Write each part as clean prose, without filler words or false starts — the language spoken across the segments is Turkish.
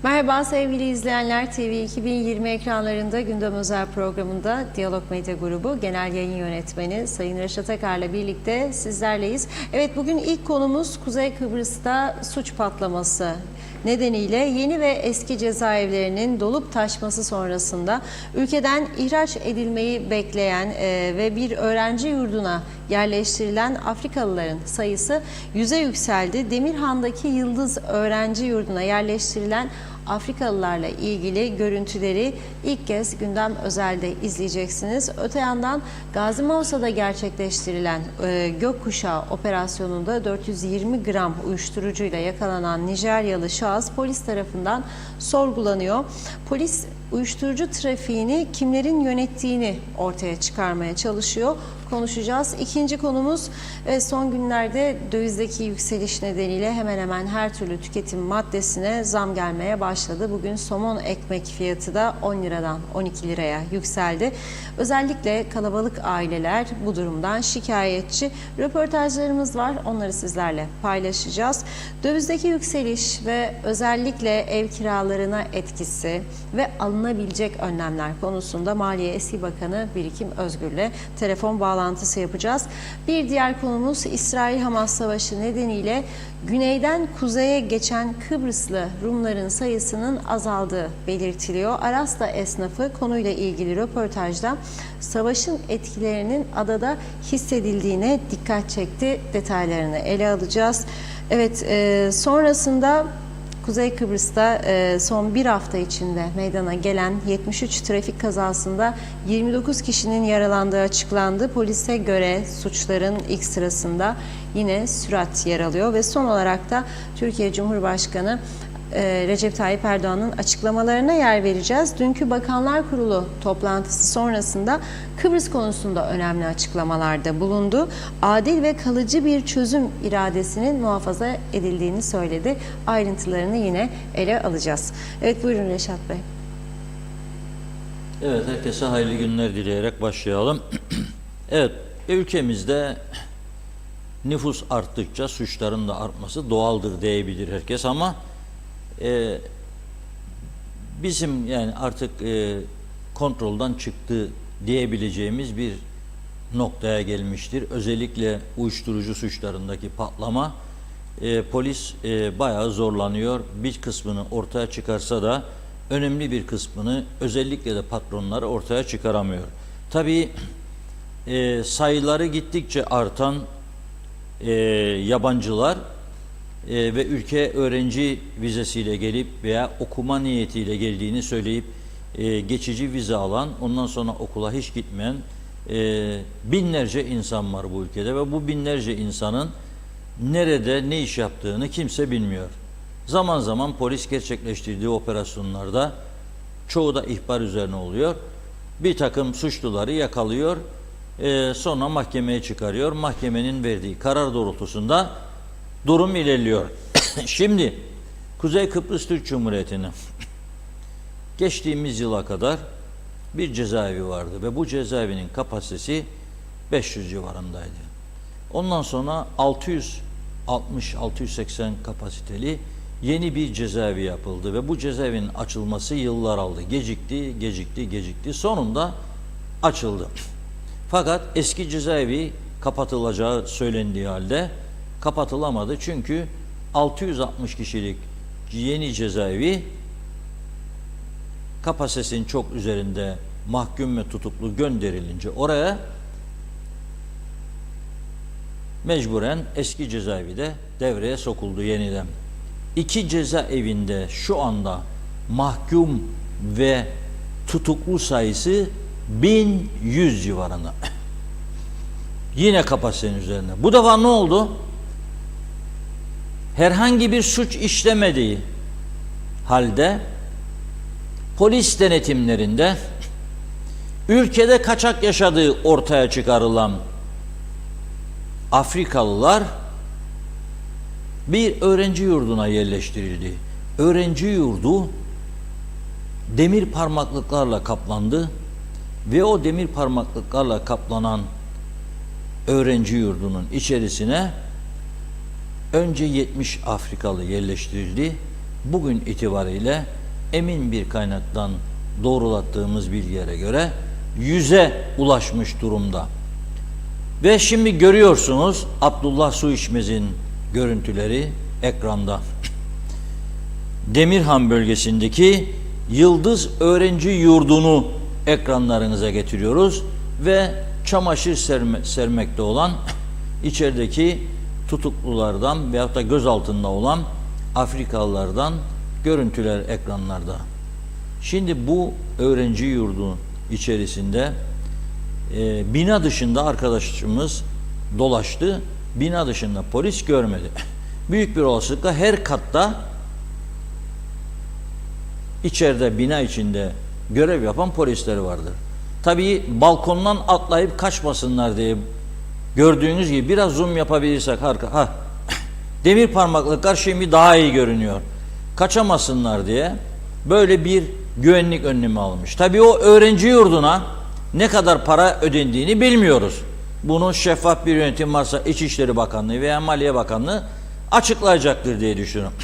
Merhaba sevgili izleyenler, TV 2020 ekranlarında gündem özel programında Diyalog Medya Grubu Genel Yayın Yönetmeni Sayın Reşat Akar'la birlikte sizlerleyiz. Evet, bugün ilk konumuz Kuzey Kıbrıs'ta suç patlaması nedeniyle yeni ve eski cezaevlerinin dolup taşması sonrasında ülkeden ihraç edilmeyi bekleyen ve bir öğrenci yurduna yerleştirilen Afrikalıların sayısı 100'e yükseldi. Demirhan'daki Yıldız Öğrenci Yurdu'na yerleştirilen Afrikalılarla ilgili görüntüleri ilk kez Gündem Özel'de izleyeceksiniz. Öte yandan Gazi Mausa'da gerçekleştirilen Gökkuşağı operasyonunda 420 gram uyuşturucuyla yakalanan Nijeryalı şahıs polis tarafından sorgulanıyor. Polis uyuşturucu trafiğini kimlerin yönettiğini ortaya çıkarmaya çalışıyor. Konuşacağız. İkinci konumuz son günlerde dövizdeki yükseliş nedeniyle hemen hemen her türlü tüketim maddesine zam gelmeye başladı. Bugün somon ekmek fiyatı da 10 liradan 12 liraya yükseldi. Özellikle kalabalık aileler bu durumdan şikayetçi. Röportajlarımız var. Onları sizlerle paylaşacağız. Dövizdeki yükseliş ve özellikle ev kiralarına etkisi ve alınabilecek önlemler konusunda Maliye Eski Bakanı Birikim Özgür'le telefon bağlantısı yapacağız. Bir diğer konumuz İsrail-Hamas savaşı nedeniyle güneyden kuzeye geçen Kıbrıslı Rumların sayısının azaldığı belirtiliyor. Aras'ta esnafı konuyla ilgili röportajda savaşın etkilerinin adada hissedildiğine dikkat çekti. Detaylarını ele alacağız. Evet, sonrasında Kuzey Kıbrıs'ta son bir hafta içinde meydana gelen 73 trafik kazasında 29 kişinin yaralandığı açıklandı. Polise göre suçların ilk sırasında yine sürat yer alıyor ve son olarak da Türkiye Cumhurbaşkanı Recep Tayyip Erdoğan'ın açıklamalarına yer vereceğiz. Dünkü Bakanlar Kurulu toplantısı sonrasında Kıbrıs konusunda önemli açıklamalarda bulundu. Adil ve kalıcı bir çözüm iradesinin muhafaza edildiğini söyledi. Ayrıntılarını yine ele alacağız. Evet, buyurun Reşat Bey. Evet, herkese hayırlı günler dileyerek başlayalım. Evet, ülkemizde nüfus arttıkça suçların da artması doğaldır diyebilir herkes ama bizim yani artık kontrolden çıktı diyebileceğimiz bir noktaya gelmiştir. Özellikle uyuşturucu suçlarındaki patlama polis bayağı zorlanıyor. Bir kısmını ortaya çıkarsa da önemli bir kısmını özellikle de patronları ortaya çıkaramıyor. Tabii sayıları gittikçe artan yabancılar ve ülke öğrenci vizesiyle gelip veya okuma niyetiyle geldiğini söyleyip geçici vize alan, ondan sonra okula hiç gitmeyen binlerce insan var bu ülkede ve bu binlerce insanın nerede ne iş yaptığını kimse bilmiyor. Zaman zaman polis gerçekleştirdiği operasyonlarda çoğu da ihbar üzerine oluyor. Bir takım suçluları yakalıyor, sonra mahkemeye çıkarıyor. Mahkemenin verdiği karar doğrultusunda durum ilerliyor. Şimdi Kuzey Kıbrıs Türk Cumhuriyeti'nin geçtiğimiz yıla kadar bir cezaevi vardı ve bu cezaevinin kapasitesi 500 civarındaydı. Ondan sonra 660-680 kapasiteli yeni bir cezaevi yapıldı ve bu cezaevinin açılması yıllar aldı. Gecikti. Sonunda açıldı. Fakat eski cezaevi kapatılacağı söylendiği halde kapatılamadı. Çünkü 660 kişilik yeni cezaevi kapasitesinin çok üzerinde mahkum ve tutuklu gönderilince oraya mecburen eski cezaevi de devreye sokuldu yeniden. İki cezaevinde şu anda mahkum ve tutuklu sayısı 1100 civarında. Yine kapasitenin üzerinde. Bu defa ne oldu? Herhangi bir suç işlemediği halde polis denetimlerinde ülkede kaçak yaşadığı ortaya çıkarılan Afrikalılar bir öğrenci yurduna yerleştirildi. Öğrenci yurdu demir parmaklıklarla kaplandı ve o demir parmaklıklarla kaplanan öğrenci yurdunun içerisine önce 70 Afrikalı yerleştirildi. bugün itibariyle emin bir kaynaktan doğrulattığımız bilgilere göre 100'e ulaşmış durumda. Ve şimdi görüyorsunuz Abdullah Su İçmez'in görüntüleri ekranda. Demirhan bölgesindeki Yıldız Öğrenci Yurdu'nu ekranlarınıza getiriyoruz ve çamaşır sermekte olan içerideki tutuklulardan veyahut da gözaltında olan Afrikalılardan görüntüler ekranlarda. Şimdi bu öğrenci yurdu içerisinde bina dışında arkadaşımız dolaştı. Bina dışında polis görmedi. Büyük bir olasılıkla her katta içeride, bina içinde görev yapan polisleri vardır. Tabii balkondan atlayıp kaçmasınlar diye gördüğünüz gibi biraz zoom yapabilirsek demir parmaklıklar şimdi daha iyi görünüyor. Kaçamasınlar diye böyle bir güvenlik önlemi almış. Tabii o öğrenci yurduna ne kadar para ödendiğini bilmiyoruz. Bunu şeffaf bir yönetim varsa İçişleri Bakanlığı veya Maliye Bakanlığı açıklayacaktır diye düşünüyorum.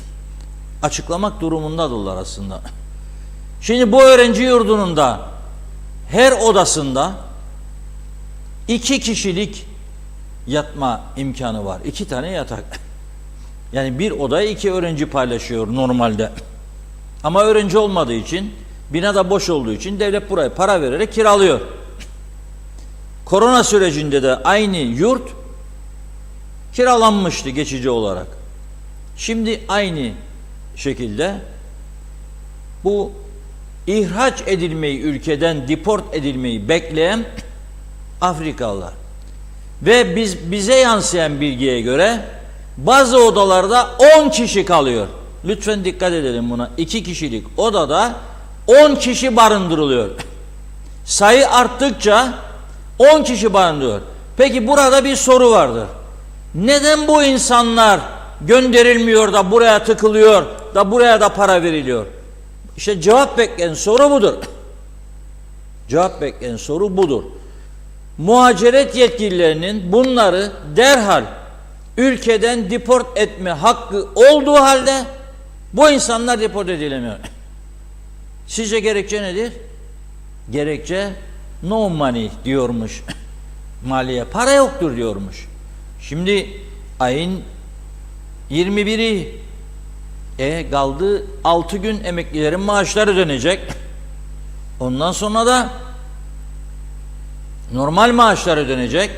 Açıklamak durumundadırlar aslında. Şimdi bu öğrenci yurdunun da her odasında 2 kişilik yatma imkanı var. 2 tane yatak. Yani bir odayı 2 öğrenci paylaşıyor normalde. Ama öğrenci olmadığı için, binada boş olduğu için devlet burayı para vererek kiralıyor. Korona sürecinde de aynı yurt kiralanmıştı geçici olarak. Şimdi aynı şekilde bu ihraç edilmeyi, ülkeden deport edilmeyi bekleyen Afrikalılar ve bize yansıyan bilgiye göre bazı odalarda 10 kişi kalıyor. Lütfen dikkat edelim buna. 2 kişilik odada 10 kişi barındırılıyor. Sayı arttıkça 10 kişi barındırıyor. Peki burada bir soru vardır. Neden bu insanlar gönderilmiyor da buraya tıkılıyor da buraya da para veriliyor? İşte cevap bekleyen soru budur. Cevap bekleyen soru budur. Muhaciret yetkililerinin bunları derhal ülkeden deport etme hakkı olduğu halde bu insanlar deport edilemiyor. Sizce gerekçe nedir? Gerekçe no money diyormuş. Maliye para yoktur diyormuş. Şimdi ayın 21'i kaldı 6 gün emeklilerin maaşları dönecek. Ondan sonra da normal maaşları dönecek.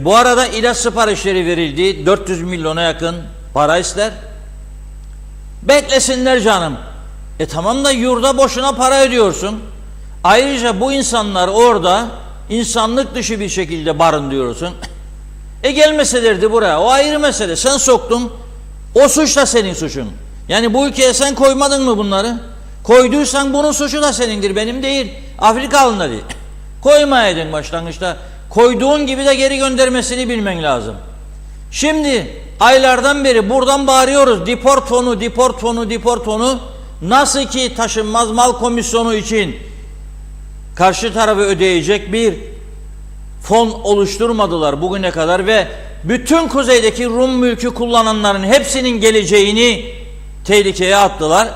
Bu arada ilaç siparişleri verildi. 400 milyona yakın para ister. Beklesinler canım. Tamam da yurda boşuna para ödüyorsun. Ayrıca bu insanlar orada insanlık dışı bir şekilde barındırıyorsun. Gelmeselerdi buraya. O ayrı mesele. Sen soktun. O suç da senin suçun. Yani bu ülkeye sen koymadın mı bunları? Koyduysan bunun suçu da senindir. Benim değil. Afrikalı'nın da değil. Koymayaydın başlangıçta. Koyduğun gibi de geri göndermesini bilmen lazım. Şimdi aylardan beri buradan bağırıyoruz. Deport fonu, deport fonu, deport fonu. Nasıl ki taşınmaz mal komisyonu için karşı tarafı ödeyecek bir fon oluşturmadılar bugüne kadar ve bütün kuzeydeki Rum mülkü kullananların hepsinin geleceğini tehlikeye attılar.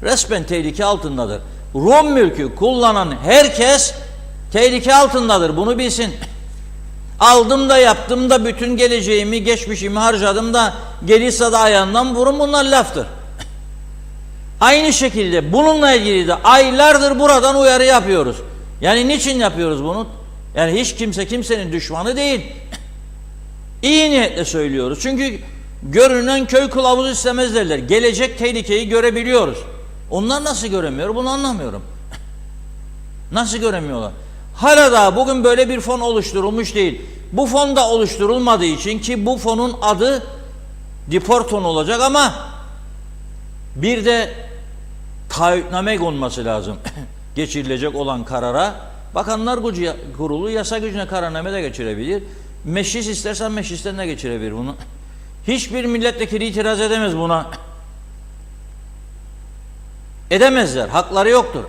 Resmen tehlike altındadır. Rum mülkü kullanan herkes tehlike altındadır. Bunu bilsin. Aldım da yaptım da bütün geleceğimi, geçmişimi harcadım da gelirse de ayağından vurun, bunlar laftır. Aynı şekilde bununla ilgili de aylardır buradan uyarı yapıyoruz. Yani niçin yapıyoruz bunu? Yani hiç kimse kimsenin düşmanı değil. İyi niyetle söylüyoruz. Çünkü görünen köy kılavuzu istemez derler. Gelecek tehlikeyi görebiliyoruz. Onlar nasıl göremiyor? Bunu anlamıyorum. Nasıl göremiyorlar? Hala daha bugün böyle bir fon oluşturulmuş değil. Bu fon da oluşturulmadığı için ki bu fonun adı deport fonu olacak ama bir de taahhütname konması lazım. Geçirilecek olan karara Bakanlar Kurulu yasa gücüne kararname de geçirebilir. Meclis istersen meclisten de geçirebilir bunu. Hiçbir milletvekili itiraz edemez buna. Edemezler. Hakları yoktur.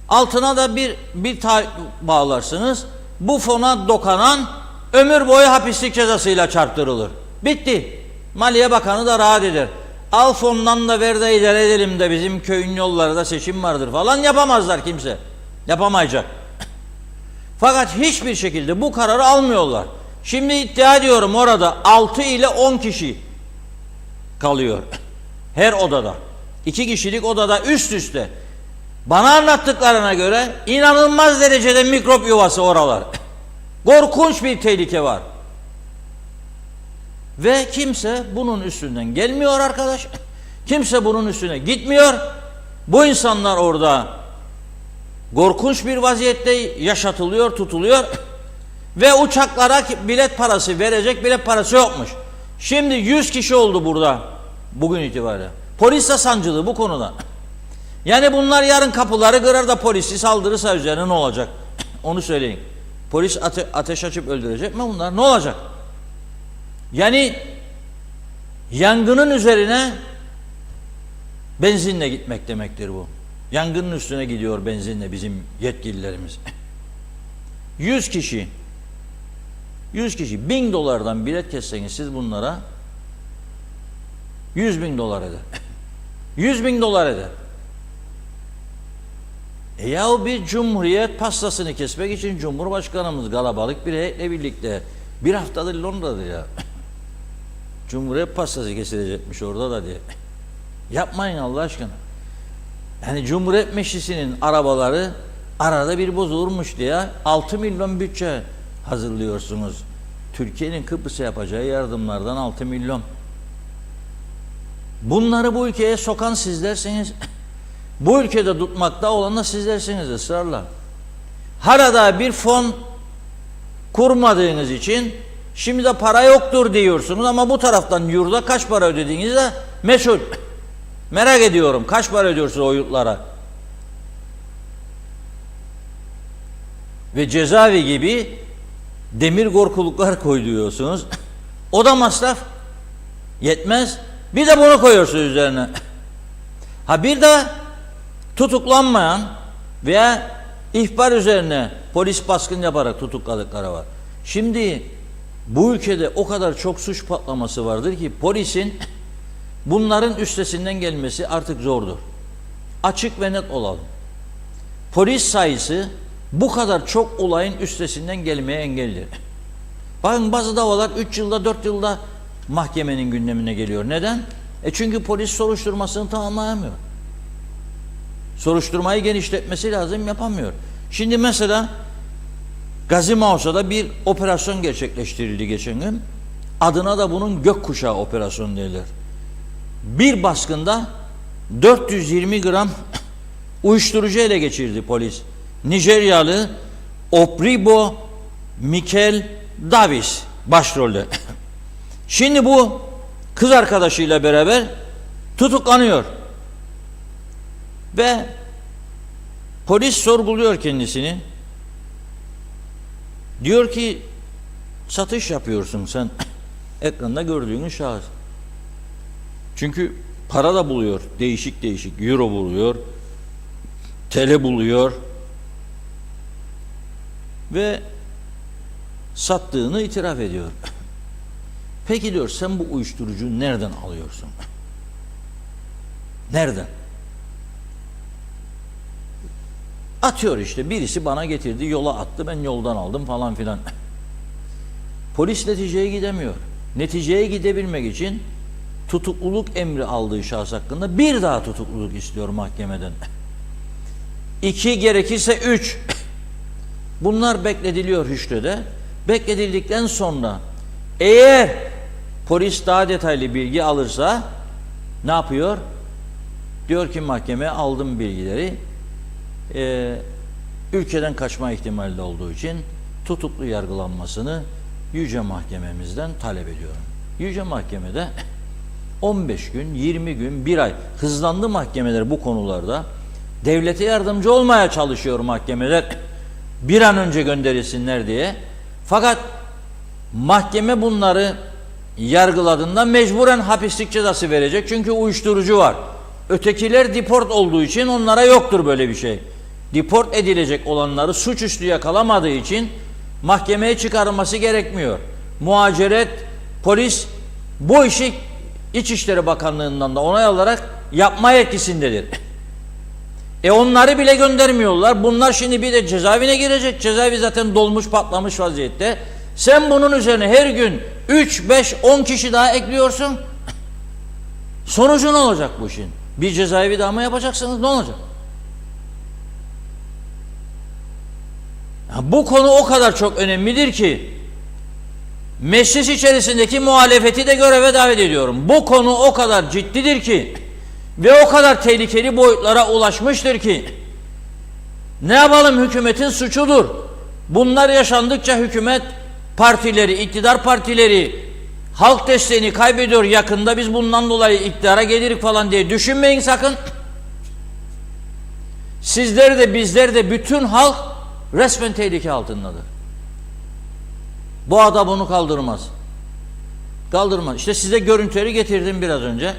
Altına da bir taahhüt bağlarsınız. Bu fona dokunan ömür boyu hapislik cezasıyla çarptırılır. Bitti. Maliye Bakanı da rahat eder. Al fondan da ver de idare edelim de bizim köyün yollarında seçim vardır falan yapamazlar kimse. Yapamayacak. Fakat hiçbir şekilde bu kararı almıyorlar. Şimdi iddia ediyorum orada 6 ile 10 kişi kalıyor. Her odada. 2 kişilik odada üst üste. Bana anlattıklarına göre inanılmaz derecede mikrop yuvası oralar. Korkunç bir tehlike var. Ve kimse bunun üstünden gelmiyor arkadaş. Kimse bunun üstüne gitmiyor. Bu insanlar orada korkunç bir vaziyette yaşatılıyor, tutuluyor. Ve uçaklara bilet parası verecek bilet parası yokmuş. Şimdi 100 kişi oldu burada bugün itibariyle. Polis de sancılı bu konuda. Yani bunlar yarın kapıları kırar da polisi saldırırsa üzerine ne olacak? Onu söyleyin. Polis ateş açıp öldürecek mi bunlar? Ne olacak? Yani yangının üzerine benzinle gitmek demektir bu. Yangının üstüne gidiyor benzinle bizim yetkililerimiz. 100 kişi 1000 dolardan bilet kesseniz siz bunlara 100.000 dolar eder. 100.000 dolar eder. Yahu bir cumhuriyet pastasını kesmek için Cumhurbaşkanımız kalabalık bir heyetle birlikte bir haftadır Londra'da ya. Cumhuriyet pastası kesilecekmiş orada da diye. Yapmayın Allah aşkına. Yani Cumhuriyet Meclisi'nin arabaları arada bir bozulurmuş diye 6 milyon bütçe hazırlıyorsunuz. Türkiye'nin Kıbrıs'a yapacağı yardımlardan 6 milyon. Bunları bu ülkeye sokan sizlersiniz. Bu ülkede tutmakta olan da sizlersiniz ısrarla. Arada bir fon kurmadığınız için şimdi de para yoktur diyorsunuz ama bu taraftan yurda kaç para ödediğiniz de meçhul. Merak ediyorum kaç para ödüyorsunuz o yurtlara? Ve cezaevi gibi demir korkuluklar koyuyorsunuz. O da masraf. Yetmez. Bir de bunu koyuyorsunuz üzerine. Ha bir de tutuklanmayan veya ihbar üzerine polis baskın yaparak tutukladıkları var. Şimdi bu ülkede o kadar çok suç patlaması vardır ki polisin bunların üstesinden gelmesi artık zordur. Açık ve net olalım. Polis sayısı bu kadar çok olayın üstesinden gelmeye engellidir. Bakın bazı davalar 3 yılda 4 yılda mahkemenin gündemine geliyor. Neden? Çünkü polis soruşturmasını tamamlayamıyor. Soruşturmayı genişletmesi lazım, yapamıyor. Şimdi mesela Gazi Mauso'da bir operasyon gerçekleştirildi geçen gün. Adına da bunun gökkuşağı operasyonu derler. Bir baskında 420 gram uyuşturucu ele geçirdi polis. Nijeryalı Opribo Mikel Davis başrolde. Şimdi bu kız arkadaşıyla beraber tutuklanıyor. Ve polis sorguluyor kendisini. Diyor ki satış yapıyorsun sen. Ekranda gördüğünüz şahıs. Çünkü para da buluyor. Değişik değişik. Euro buluyor. TL buluyor. Ve sattığını itiraf ediyor. Peki diyor sen bu uyuşturucuyu nereden alıyorsun? Nereden? Atıyor işte birisi bana getirdi yola attı ben yoldan aldım falan filan. Polis neticeye gidemiyor. Neticeye gidebilmek için tutukluluk emri aldığı şahıs hakkında bir daha tutukluluk istiyor mahkemeden. 2 gerekirse 3. Bunlar beklediliyor hüşrede. Bekledildikten sonra eğer polis daha detaylı bilgi alırsa ne yapıyor? Diyor ki mahkeme aldım bilgileri. Ülkeden kaçma ihtimali de olduğu için tutuklu yargılanmasını Yüce Mahkememizden talep ediyorum. Yüce Mahkemede 15 gün, 20 gün, 1 ay hızlandı mahkemeler bu konularda. Devlete yardımcı olmaya çalışıyor mahkemeler. Bir an önce gönderilsinler diye. Fakat mahkeme bunları yargıladığında mecburen hapislik cezası verecek. Çünkü uyuşturucu var. Ötekiler deport olduğu için onlara yoktur böyle bir şey. Deport edilecek olanları suçüstü yakalamadığı için mahkemeye çıkarılması gerekmiyor. Muhaceret, polis bu işi İçişleri Bakanlığı'ndan da onay alarak yapma yetkisindedir. Onları bile göndermiyorlar. Bunlar şimdi bir de cezaevine girecek. Cezaevi zaten dolmuş, patlamış vaziyette. Sen bunun üzerine her gün 3, 5, 10 kişi daha ekliyorsun. Sonucu ne olacak bu işin? Bir cezaevi daha mı yapacaksınız? Ne olacak? Bu konu o kadar çok önemlidir ki meclis içerisindeki muhalefeti de göreve davet ediyorum. Bu konu o kadar ciddidir ki ve o kadar tehlikeli boyutlara ulaşmıştır ki ne yapalım, hükümetin suçudur. Bunlar yaşandıkça hükümet partileri, iktidar partileri halk desteğini kaybediyor. Yakında biz bundan dolayı iktidara gelirik falan diye düşünmeyin sakın. Sizler de bizler de bütün halk resmen tehlike altındadır. Bu adam bunu kaldırmaz. Kaldırmaz. İşte size görüntüleri getirdim biraz önce.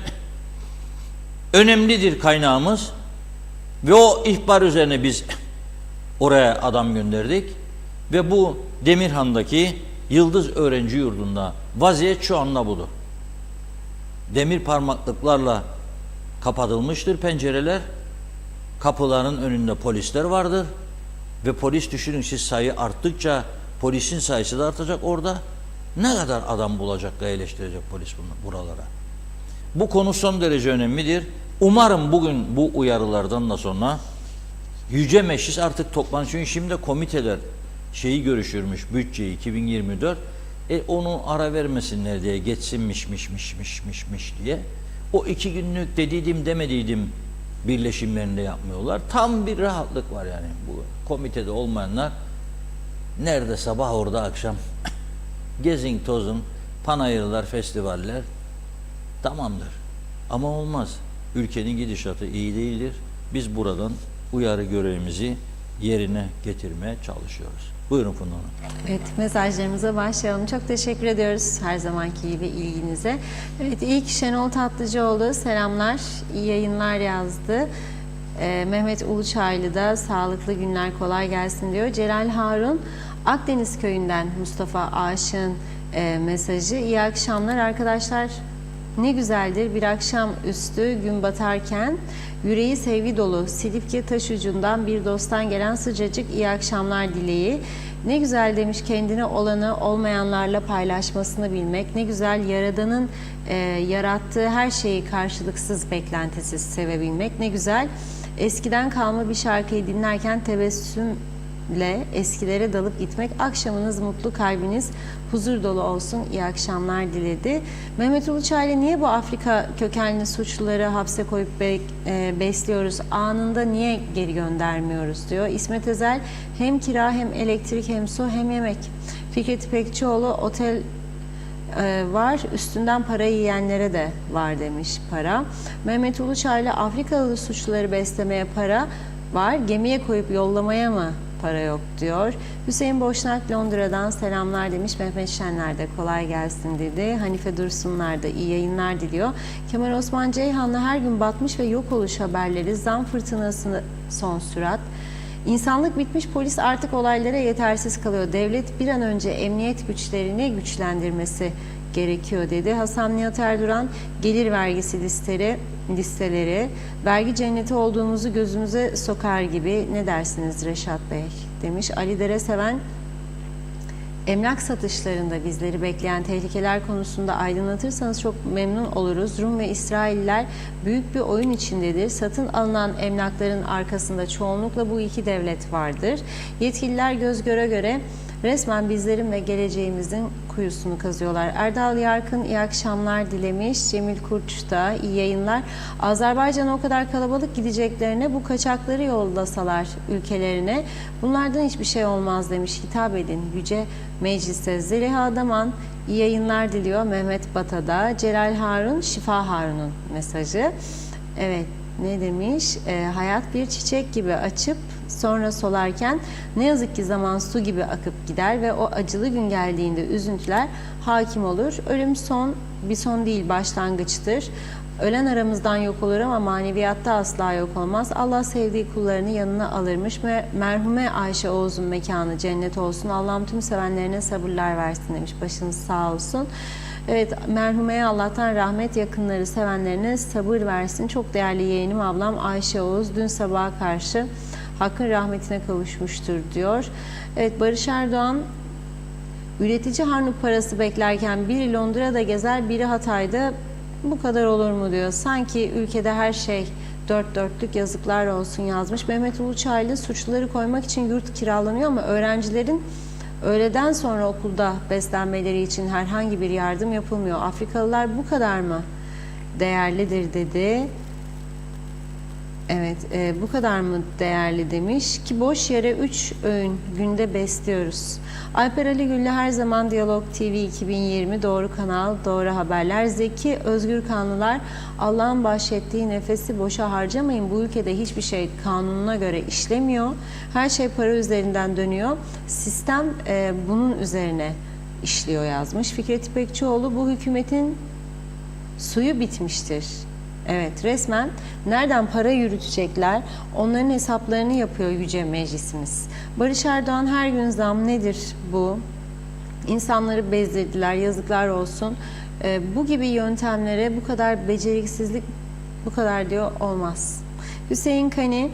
Önemlidir kaynağımız ve o ihbar üzerine biz oraya adam gönderdik ve bu Demirhan'daki Yıldız Öğrenci Yurdu'nda vaziyet şu anda budur. Demir parmaklıklarla kapatılmıştır pencereler, kapıların önünde polisler vardır ve polis, düşünün siz, sayı arttıkça polisin sayısı da artacak orada. Ne kadar adam bulacak da eleştirecek polis buralara. Bu konu son derece önemlidir. Umarım bugün bu uyarılardan da sonra Yüce Meclis artık toplanır. Çünkü şimdi komiteler görüşürmüş, bütçeyi 2024. Onu ara vermesinler diye, geçsinmiş diye. O 2 günlük dediydim demediydim birleşimlerinde yapmıyorlar. Tam bir rahatlık var yani. Bu komitede olmayanlar nerede sabah orada akşam gezin tozun, panayırlar, festivaller tamamdır. Ama olmaz. Ülkenin gidişatı iyi değildir. Biz buradan uyarı görevimizi yerine getirmeye çalışıyoruz. Buyurun Funda Hanım. Evet, mesajlarımıza başlayalım. Çok teşekkür ediyoruz her zamanki gibi ilginize. Evet, ilk Şenol Tatlıcıoğlu selamlar, iyi yayınlar yazdı. Mehmet Uluçaylı da sağlıklı günler, kolay gelsin diyor. Celal Harun Akdeniz Köyü'nden Mustafa Aşık'ın mesajı. İyi akşamlar arkadaşlar. Ne güzeldir bir akşam üstü gün batarken yüreği sevgi dolu Silifke Taşucu'ndan bir dosttan gelen sıcacık iyi akşamlar dileği. Ne güzel demiş, kendine olanı olmayanlarla paylaşmasını bilmek. Ne güzel Yaradan'ın yarattığı her şeyi karşılıksız, beklentisiz sevebilmek. Ne güzel eskiden kalma bir şarkıyı dinlerken tebessümle eskilere dalıp gitmek. Akşamınız mutlu, kalbiniz huzur dolu olsun. İyi akşamlar diledi. Mehmet Uluçaylı, niye bu Afrika kökenli suçluları hapse koyup besliyoruz? Anında niye geri göndermiyoruz diyor. İsmet Özel, hem kira hem elektrik hem su hem yemek. Fikret İpekçioğlu, otel var, üstünden para yiyenlere de var demiş para. Mehmet Uluçaylı, Afrikalı suçluları beslemeye para var, gemiye koyup yollamaya mı para yok diyor. Hüseyin Boşnak Londra'dan selamlar demiş. Mehmet Şenler de kolay gelsin dedi. Hanife Dursunlar da iyi yayınlar diliyor. Kemal Osman Ceyhan'la her gün batmış ve yok oluş haberleri, zam fırtınası son sürat. İnsanlık bitmiş, polis artık olaylara yetersiz kalıyor. Devlet bir an önce emniyet güçlerini güçlendirmesi gerekiyor dedi. Hasan Nihat Erduran, gelir vergisi listeleri, vergi cenneti olduğumuzu gözümüze sokar gibi, ne dersiniz Reşat Bey demiş. Ali Dere Seven, emlak satışlarında bizleri bekleyen tehlikeler konusunda aydınlatırsanız çok memnun oluruz. Rum ve İsrailler büyük bir oyun içindedir. Satın alınan emlakların arkasında çoğunlukla bu iki devlet vardır. Yetkililer göz göre göre resmen bizlerin ve geleceğimizin kuyusunu kazıyorlar. Erdal Yarkın iyi akşamlar dilemiş. Cemil Kurç da iyi yayınlar. Azerbaycan'a o kadar kalabalık gideceklerine bu kaçakları yollasalar ülkelerine bunlardan hiçbir şey olmaz demiş. Hitap edin Yüce Meclis'e. Zeliha Adaman iyi yayınlar diliyor. Mehmet Bata'da. Celal Harun, Şifa Harun'un mesajı. Evet. Ne demiş? Hayat bir çiçek gibi açıp sonra solarken ne yazık ki zaman su gibi akıp gider ve o acılı gün geldiğinde üzüntüler hakim olur. Ölüm bir son değil, başlangıçtır. Ölen aramızdan yok olur ama maneviyatta asla yok olmaz. Allah sevdiği kullarını yanına alırmış. Merhume Ayşe Oğuz'un mekanı cennet olsun. Allah'ım tüm sevenlerine sabırlar versin demiş. Başınız sağ olsun. Evet, merhumeye Allah'tan rahmet, yakınları, sevenlerine sabır versin. Çok değerli yeğenim ablam Ayşe Oğuz dün sabaha karşı Hakk'ın rahmetine kavuşmuştur diyor. Evet, Barış Erdoğan, üretici harnut parası beklerken biri Londra'da gezer, biri Hatay'da, bu kadar olur mu diyor. Sanki ülkede her şey dört dörtlük, yazıklar olsun yazmış. Mehmet Uluçaylı, suçluları koymak için yurt kiralanıyor ama öğrencilerin öğleden sonra okulda beslenmeleri için herhangi bir yardım yapılmıyor. Afrikalılar bu kadar mı değerlidir dedi. Evet, bu kadar mı değerli demiş ki boş yere 3 öğün günde besliyoruz. Alper Ali Güllü her zaman Diyalog TV 2020 doğru kanal, doğru haberler. Zeki Özgür Kanlılar, Allah'ın bahşettiği nefesi boşa harcamayın. Bu ülkede hiçbir şey kanununa göre işlemiyor. Her şey para üzerinden dönüyor. Sistem bunun üzerine işliyor yazmış. Fikret İpekçioğlu, bu hükümetin suyu bitmiştir. Evet, resmen nereden para yürütecekler onların hesaplarını yapıyor Yüce Meclisimiz. Barış Erdoğan, her gün zam nedir bu? İnsanları bezdirdiler, yazıklar olsun. Bu gibi yöntemlere bu kadar beceriksizlik, bu kadar diyor, olmaz. Hüseyin Kani,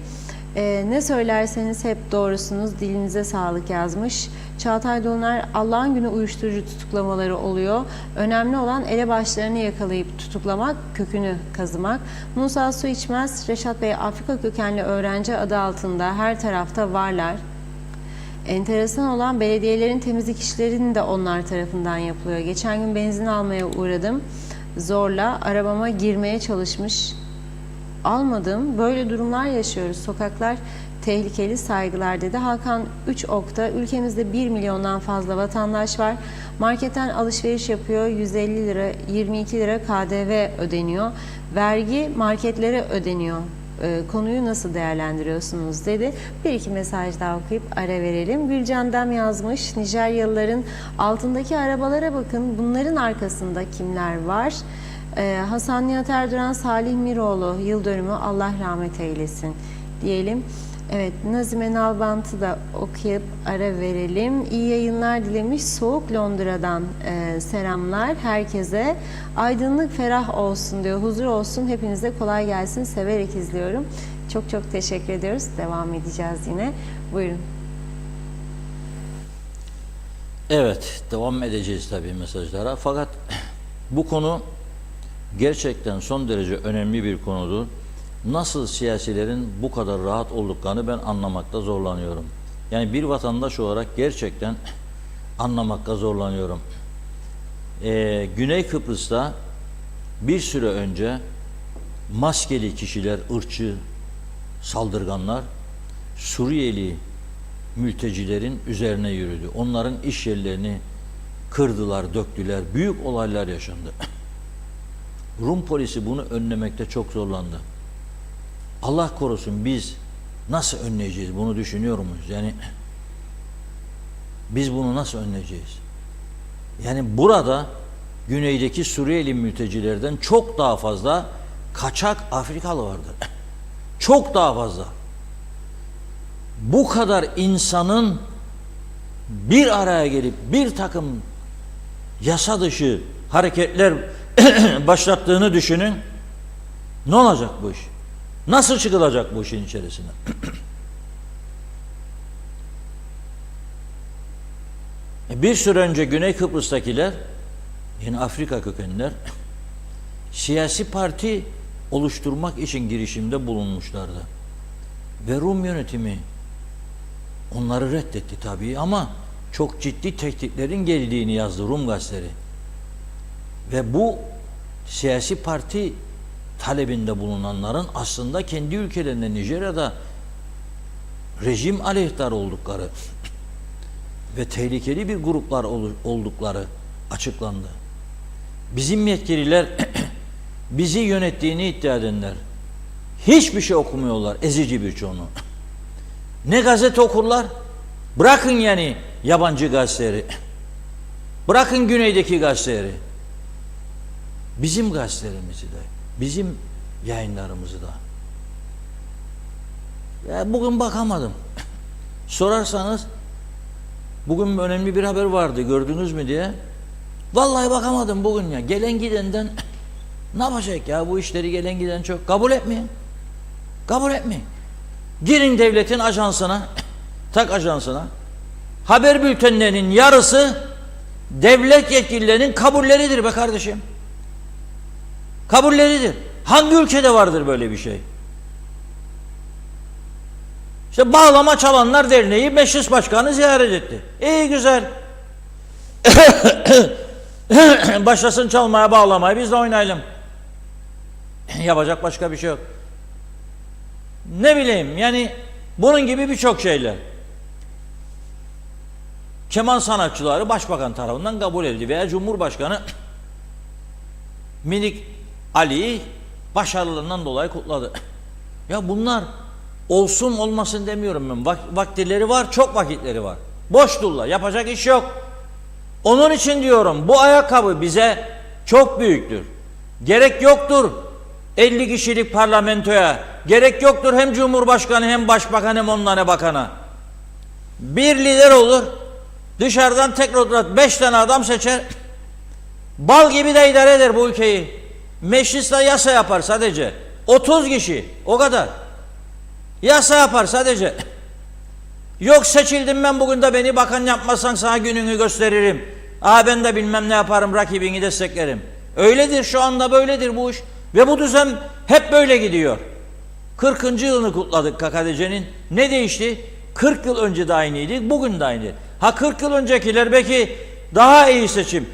ne söylerseniz hep doğrusunuz, dilinize sağlık yazmış. Çağatay Dolunay, Allah'ın günü uyuşturucu tutuklamaları oluyor. Önemli olan elebaşlarını yakalayıp tutuklamak, kökünü kazımak. Musa Su İçmez, Reşat Bey, Afrika kökenli öğrenci adı altında her tarafta varlar. Enteresan olan, belediyelerin temizlik işlerinin de onlar tarafından yapılıyor. Geçen gün benzin almaya uğradım. Zorla arabama girmeye çalışmış. Almadım. Böyle durumlar yaşıyoruz. Sokaklar tehlikeli, saygılar dedi. Hakan 3 Ok'ta, ülkemizde 1 milyondan fazla vatandaş var. Marketten alışveriş yapıyor. 150 lira, 22 lira KDV ödeniyor. Vergi marketlere ödeniyor. Konuyu nasıl değerlendiriyorsunuz dedi. Bir iki mesaj daha okuyup ara verelim. Gülcan Dem yazmış. Nijeryalıların altındaki arabalara bakın. Bunların arkasında kimler var? Hasan Nihat Erduran, Salih Miroğlu yıl dönümü, Allah rahmet eylesin diyelim. Evet, Nazime Nalbant'ı da okuyup ara verelim. İyi yayınlar dilemiş. Soğuk Londra'dan selamlar herkese. Aydınlık, ferah olsun diyor. Huzur olsun. Hepinize kolay gelsin. Severek izliyorum. Çok çok teşekkür ediyoruz. Devam edeceğiz yine. Buyurun. Evet, devam edeceğiz tabii mesajlara. Fakat bu konu gerçekten son derece önemli bir konudur. Nasıl siyasilerin bu kadar rahat olduklarını ben anlamakta zorlanıyorum. Yani bir vatandaş olarak gerçekten anlamakta zorlanıyorum. Güney Kıbrıs'ta bir süre önce maskeli kişiler, ırkçı saldırganlar Suriyeli mültecilerin üzerine yürüdü. Onların iş yerlerini kırdılar, döktüler. Büyük olaylar yaşandı. Rum polisi bunu önlemekte çok zorlandı. Allah korusun, biz nasıl önleyeceğiz bunu düşünüyor muyuz? Yani biz bunu nasıl önleyeceğiz? Yani burada güneydeki Suriyeli mültecilerden çok daha fazla kaçak Afrikalı vardır. Çok daha fazla. Bu kadar insanın bir araya gelip bir takım yasa dışı hareketler başlattığını düşünün. Ne olacak bu iş? Nasıl çıkılacak bu işin içerisine? Bir süre önce Güney Kıbrıs'takiler, yine Afrika kökenliler, siyasi parti oluşturmak için girişimde bulunmuşlardı. Ve Rum yönetimi onları reddetti tabii, ama çok ciddi tehditlerin geldiğini yazdı Rum gazeteleri. Ve bu siyasi parti talebinde bulunanların aslında kendi ülkelerinde, Nijerya'da rejim aleyhtarı oldukları ve tehlikeli bir gruplar oldukları açıklandı. Bizim yetkililer bizi yönettiğini iddia edenler hiçbir şey okumuyorlar, ezici birçoğunu. Ne gazete okurlar? Bırakın yani yabancı gazeteleri. Bırakın güneydeki gazeteleri. Bizim gazetelerimizi de, bizim yayınlarımızı da. Ya bugün bakamadım. Sorarsanız bugün önemli bir haber vardı, gördünüz mü diye. Vallahi bakamadım bugün ya. Gelen gidenden ne yapacak ya, bu işleri gelen giden çok. Kabul etmeyin. Kabul etmeyin. Girin devletin ajansına, tak ajansına. Haber bültenlerinin yarısı devlet yetkililerinin kabulleridir be kardeşim. Kabulleridir. Hangi ülkede vardır böyle bir şey? İşte Bağlama Çalanlar Derneği meclis başkanı ziyaret etti. İyi güzel. Başlasın çalmaya, bağlamaya, biz de oynayalım. Yapacak başka bir şey yok. Ne bileyim yani, bunun gibi birçok şeyler. Keman sanatçıları başbakan tarafından kabul edildi veya Cumhurbaşkanı Minik Ali'yi başarılarından dolayı kutladı. Ya bunlar olsun olmasın demiyorum ben. Vaktileri var, çok vakitleri var. Boş dururlar, yapacak iş yok. Onun için diyorum, bu ayakkabı bize çok büyüktür. Gerek yoktur 50 kişilik parlamentoya, gerek yoktur hem Cumhurbaşkanı hem Başbakan hem onlara bakana. Bir lider olur, dışarıdan tekrar 5 tane adam seçer, bal gibi de idare eder bu ülkeyi. Mecliste yasa yapar sadece. 30 kişi, o kadar. Yasa yapar sadece. Yok seçildim ben bugün de beni bakan yapmazsan sana gününü gösteririm. Ben de bilmem ne yaparım, rakibini desteklerim. Öyledir, şu anda böyledir bu iş. Ve bu düzen hep böyle gidiyor. 40. yılını kutladık KKTC'nin. Ne değişti? 40 yıl önce de aynıydı, bugün de aynı. 40 yıl öncekiler belki daha iyi seçim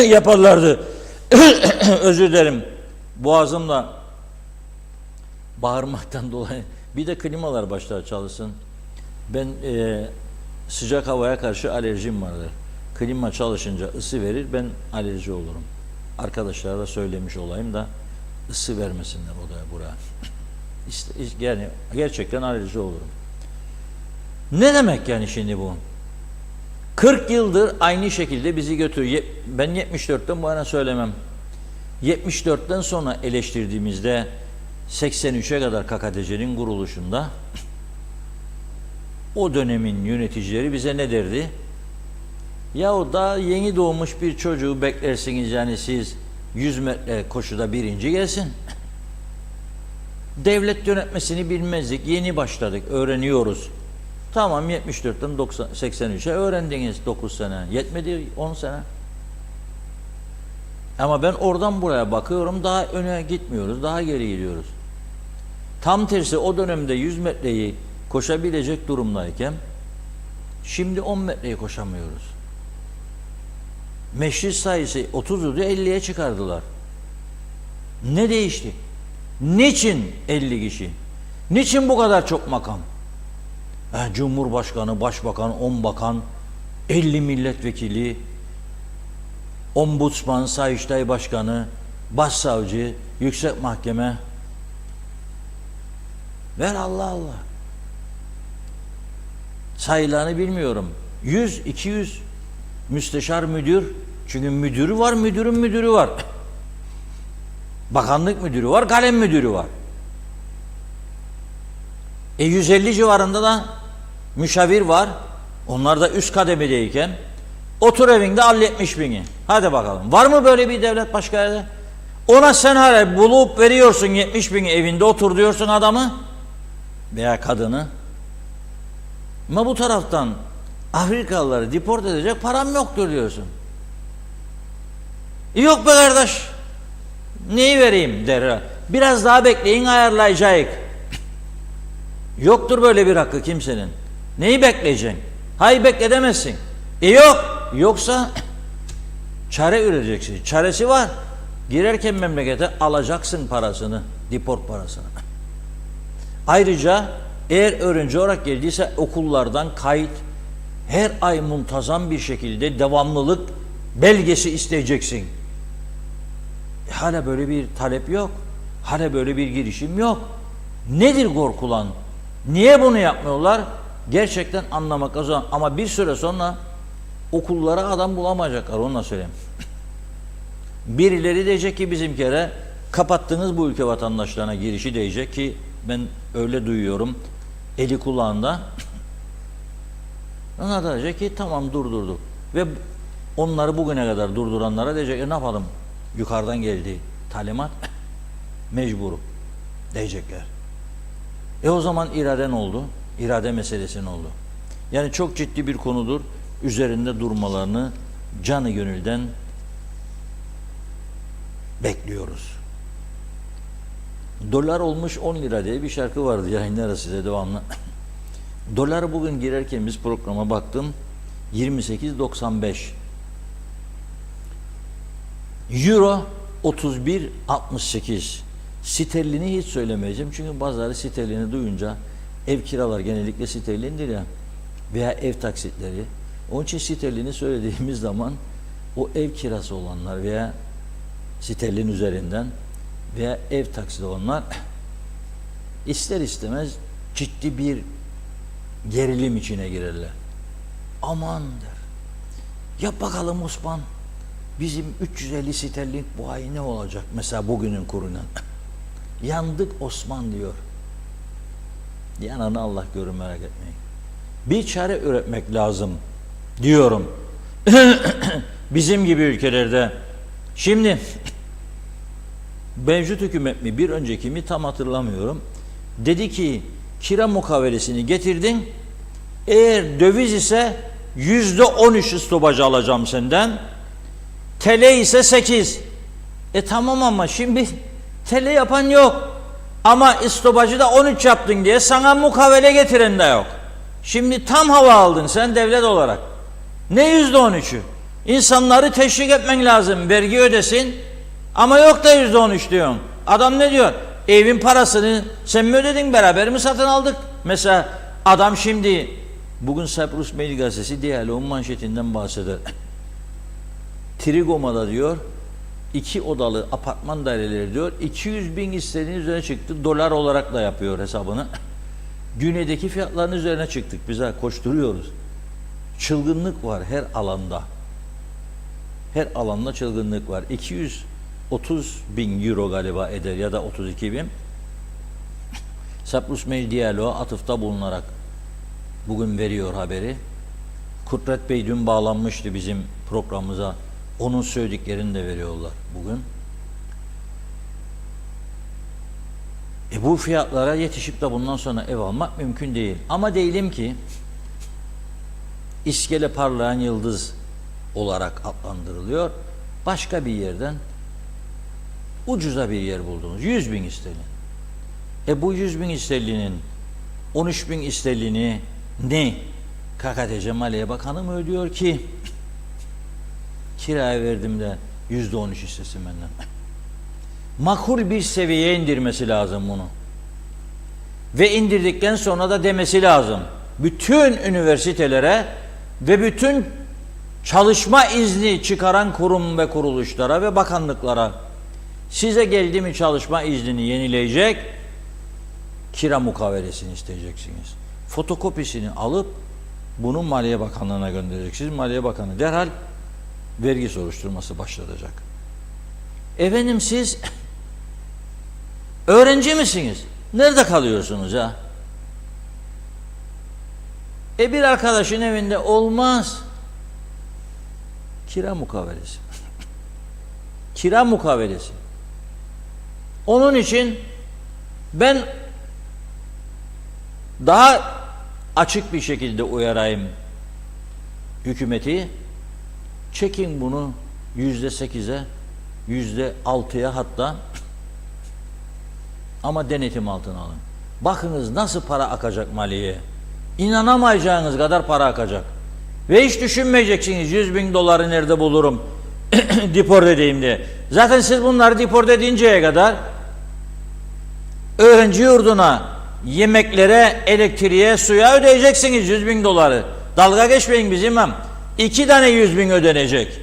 yaparlardı. Özür dilerim. Boğazımla bağırmaktan dolayı. Bir de klimalar başlar çalışsın. Ben sıcak havaya karşı alerjim vardır. Klima çalışınca ısı verir, ben alerji olurum. Arkadaşlara da söylemiş olayım da ısı vermesinler odaya, buraya. Yani gerçekten alerji olurum. Ne demek yani şimdi bu? 40 yıldır aynı şekilde bizi götürüyor. Ben 74'ten bu yana söylemem. 74'ten sonra eleştirdiğimizde 83'e kadar KKTC'nin kuruluşunda o dönemin yöneticileri bize ne derdi? Yahu daha yeni doğmuş bir çocuğu beklersiniz yani siz 100 metre koşuda birinci gelsin. Devlet yönetmesini bilmezdik, yeni başladık, öğreniyoruz. Tamam, 74'ten 83'e öğrendiniz 9 sene, yetmedi 10 sene. Ama ben oradan buraya bakıyorum, daha öne gitmiyoruz, daha geri gidiyoruz. Tam tersi, o dönemde 100 metreyi koşabilecek durumdayken şimdi 10 metreyi koşamıyoruz. Meclis sayısı 30'u 50'ye çıkardılar. Ne değişti? Niçin 50 kişi? Niçin bu kadar çok makam? Cumhurbaşkanı, başbakan, 10 bakan, 50 milletvekili, ombudsman, Sayıştay Başkanı, başsavcı, yüksek mahkeme. Ver Allah Allah. Sayılarını bilmiyorum. 100, 200 müsteşar müdür. Çünkü müdürü var, müdürün müdürü var. Bakanlık müdürü var, kalem müdürü var. 150 civarında da müşavir var. Onlar da üst kademedeyken otur evinde al 70 bini. Hadi bakalım. Var mı böyle bir devlet başka yerde? Ona sen hala bulup veriyorsun 70 bini, evinde otur diyorsun adamı veya kadını. Ama bu taraftan Afrikalıları deport edecek param yoktur diyorsun. Yok be kardeş. Neyi vereyim der. Biraz daha bekleyin, ayarlayacak. Yoktur böyle bir hakkı kimsenin. Neyi bekleyeceksin? Hayır, bekledemezsin. Yok. Yoksa çare üreteceksin. Çaresi var. Girerken memlekete alacaksın parasını. Deport parasını. Ayrıca eğer öğrenci olarak geldiyse okullardan kayıt, her ay muntazam bir şekilde devamlılık belgesi isteyeceksin. Hala böyle bir talep yok. Hala böyle bir girişim yok. Nedir korkulan? Niye bunu yapmıyorlar? Gerçekten anlamak lazım. Ama bir süre sonra okullara adam bulamayacaklar, onu da söyleyeyim. Birileri diyecek ki bizimkilere kapattınız bu ülke vatandaşlarına girişi diyecek ki ben öyle duyuyorum. Eli kulağında. Ona da diyecek ki tamam durdurduk. Ve Onları bugüne kadar durduranlara diyecek ne yapalım? Yukarıdan geldi talimat, mecburum diyecekler. O zaman irade ne oldu? İrade meselesi ne oldu? Yani çok ciddi bir konudur. Üzerinde durmalarını canı gönülden bekliyoruz. Dolar olmuş 10 lira diye bir şarkı vardı, yayınlarız size devamlı. Dolar bugün girerken biz programa baktım 28.95. Euro 31.68. Sterlini hiç söylemeyeceğim çünkü bazıları sterlini duyunca ev kiralar genellikle sterlindir ya veya ev taksitleri. Onun için sterlini söylediğimiz zaman o ev kirası olanlar veya sterlin üzerinden veya ev taksidi olanlar ister istemez ciddi bir gerilim içine girerler. Aman der. Ya bakalım Osman, bizim 350 sterlin bu ay ne olacak? Mesela bugünün kuruyla. Yandık Osman diyor. Yanını Allah görür, merak etmeyin. Bir çare üretmek lazım diyorum. Bizim gibi ülkelerde. Şimdi mevcut hükümet mi bir önceki mi tam hatırlamıyorum. Dedi ki kira mukavelesini getirdin. Eğer döviz ise %13 stopajı alacağım senden. TL ise 8. Tamam ama şimdi TL yapan yok. Ama istopajı da 13 yaptın diye sana mukavele getiren de yok. Şimdi tam hava aldın sen devlet olarak. Ne %13'ü? İnsanları teşvik etmen lazım. Vergi ödesin. Ama yok da %13 diyorsun. Adam ne diyor? Evin parasını sen mi ödedin, beraber mi satın aldık? Mesela adam şimdi bugün Cyprus Mail Gazetesi Diyalog'un manşetinden bahseder. Trigoma'da diyor 2 odalı apartman daireleri diyor 200 bin istediğin üzerine çıktı. Dolar olarak da yapıyor hesabını. Güneydeki fiyatların üzerine çıktık. Bize koşturuyoruz. Çılgınlık var her alanda. Her alanda çılgınlık var. 230 bin euro galiba eder ya da 32 bin. Cyprus Mail Diyalog'a atıfta bulunarak bugün veriyor haberi. Kudret Bey dün bağlanmıştı bizim programımıza. Onun söylediklerini de veriyorlar bugün. Bu fiyatlara yetişip de bundan sonra ev almak mümkün değil. Ama diyelim ki iskele parlayan yıldız olarak adlandırılıyor. Başka bir yerden ucuza bir yer buldunuz. 100 bin sterlin. Bu 100 bin sterlinin 13 bin sterlini ne? KKTC Maliye Bakanı mı ödüyor ki kiraya verdim de %13 istesin benden? Makul bir seviyeye indirmesi lazım bunu. Ve indirdikten sonra da demesi lazım. Bütün üniversitelere ve bütün çalışma izni çıkaran kurum ve kuruluşlara ve bakanlıklara size geldi mi çalışma iznini yenileyecek, kira mukavelesini isteyeceksiniz. Fotokopisini alıp bunu Maliye Bakanlığı'na göndereceksiniz. Maliye Bakanı derhal vergi soruşturması başlatacak. Efendim siz öğrenci misiniz? Nerede kalıyorsunuz ya? Bir arkadaşın evinde olmaz. Kira mukavelesi. Kira mukavelesi. Onun için ben daha açık bir şekilde uyarayım hükümeti. Çekin bunu %8'e, %6'ya hatta, ama denetim altına alın. Bakınız nasıl para akacak maliyeye. İnanamayacağınız kadar para akacak. Ve hiç düşünmeyeceksiniz 100 bin doları nerede bulurum deport edeyim diye. Zaten siz bunları deport edinceye kadar öğrenci yurduna, yemeklere, elektriğe, suya ödeyeceksiniz 100 bin doları. Dalga geçmeyin bizimle. 2 tane 100 bin ödenecek.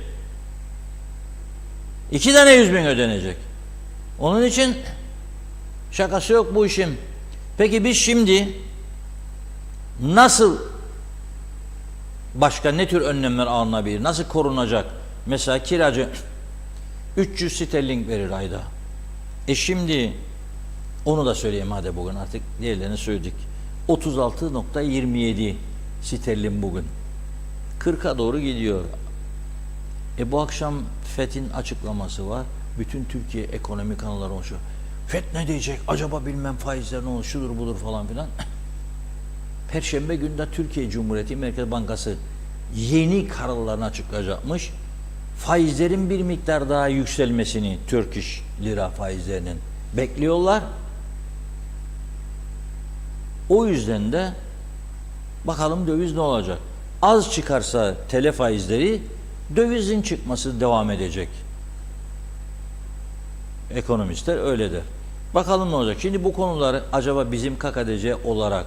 2 tane 100 bin ödenecek. Onun için şakası yok bu işin. Peki biz şimdi nasıl, başka ne tür önlemler alınabilir? Nasıl korunacak? Mesela kiracı 300 sterlin verir ayda. Şimdi onu da söyleyeyim hadi bugün, artık diğerlerini söyledik. 36.27 sterlin bugün. 40'a doğru gidiyor. Bu akşam FET'in açıklaması var. Bütün Türkiye ekonomi kanalları oluşuyor. FET ne diyecek? Acaba bilmem faizler ne olur, şudur budur falan filan. Perşembe günü de Türkiye Cumhuriyeti Merkez Bankası yeni kararlarını açıklayacakmış. Faizlerin bir miktar daha yükselmesini, Turkish lira faizlerinin bekliyorlar. O yüzden de bakalım döviz ne olacak? Az çıkarsa TL faizleri, dövizin çıkması devam edecek. Ekonomistler öyle der. Bakalım ne olacak? Şimdi bu konuları acaba bizim KKTC olarak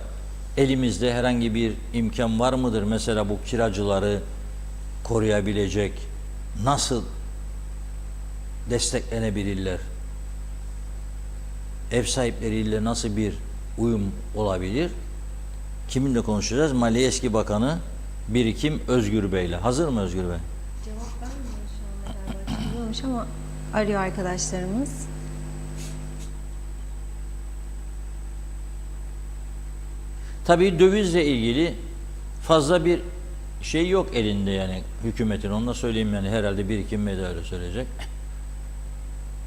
elimizde herhangi bir imkan var mıdır? Mesela bu kiracıları koruyabilecek, nasıl desteklenebilirler? Ev sahipleriyle nasıl bir uyum olabilir? Kiminle konuşacağız? Maliye Eski Bakanı Birikim Özgür Bey'le. Hazır mı Özgür Bey? Cevap vermiyor şu anda galiba. Bilmiyormuş ama arıyor arkadaşlarımız. Tabii dövizle ilgili fazla bir şey yok elinde yani hükümetin. Onu da söyleyeyim yani herhalde Birikim Bey de öyle söyleyecek.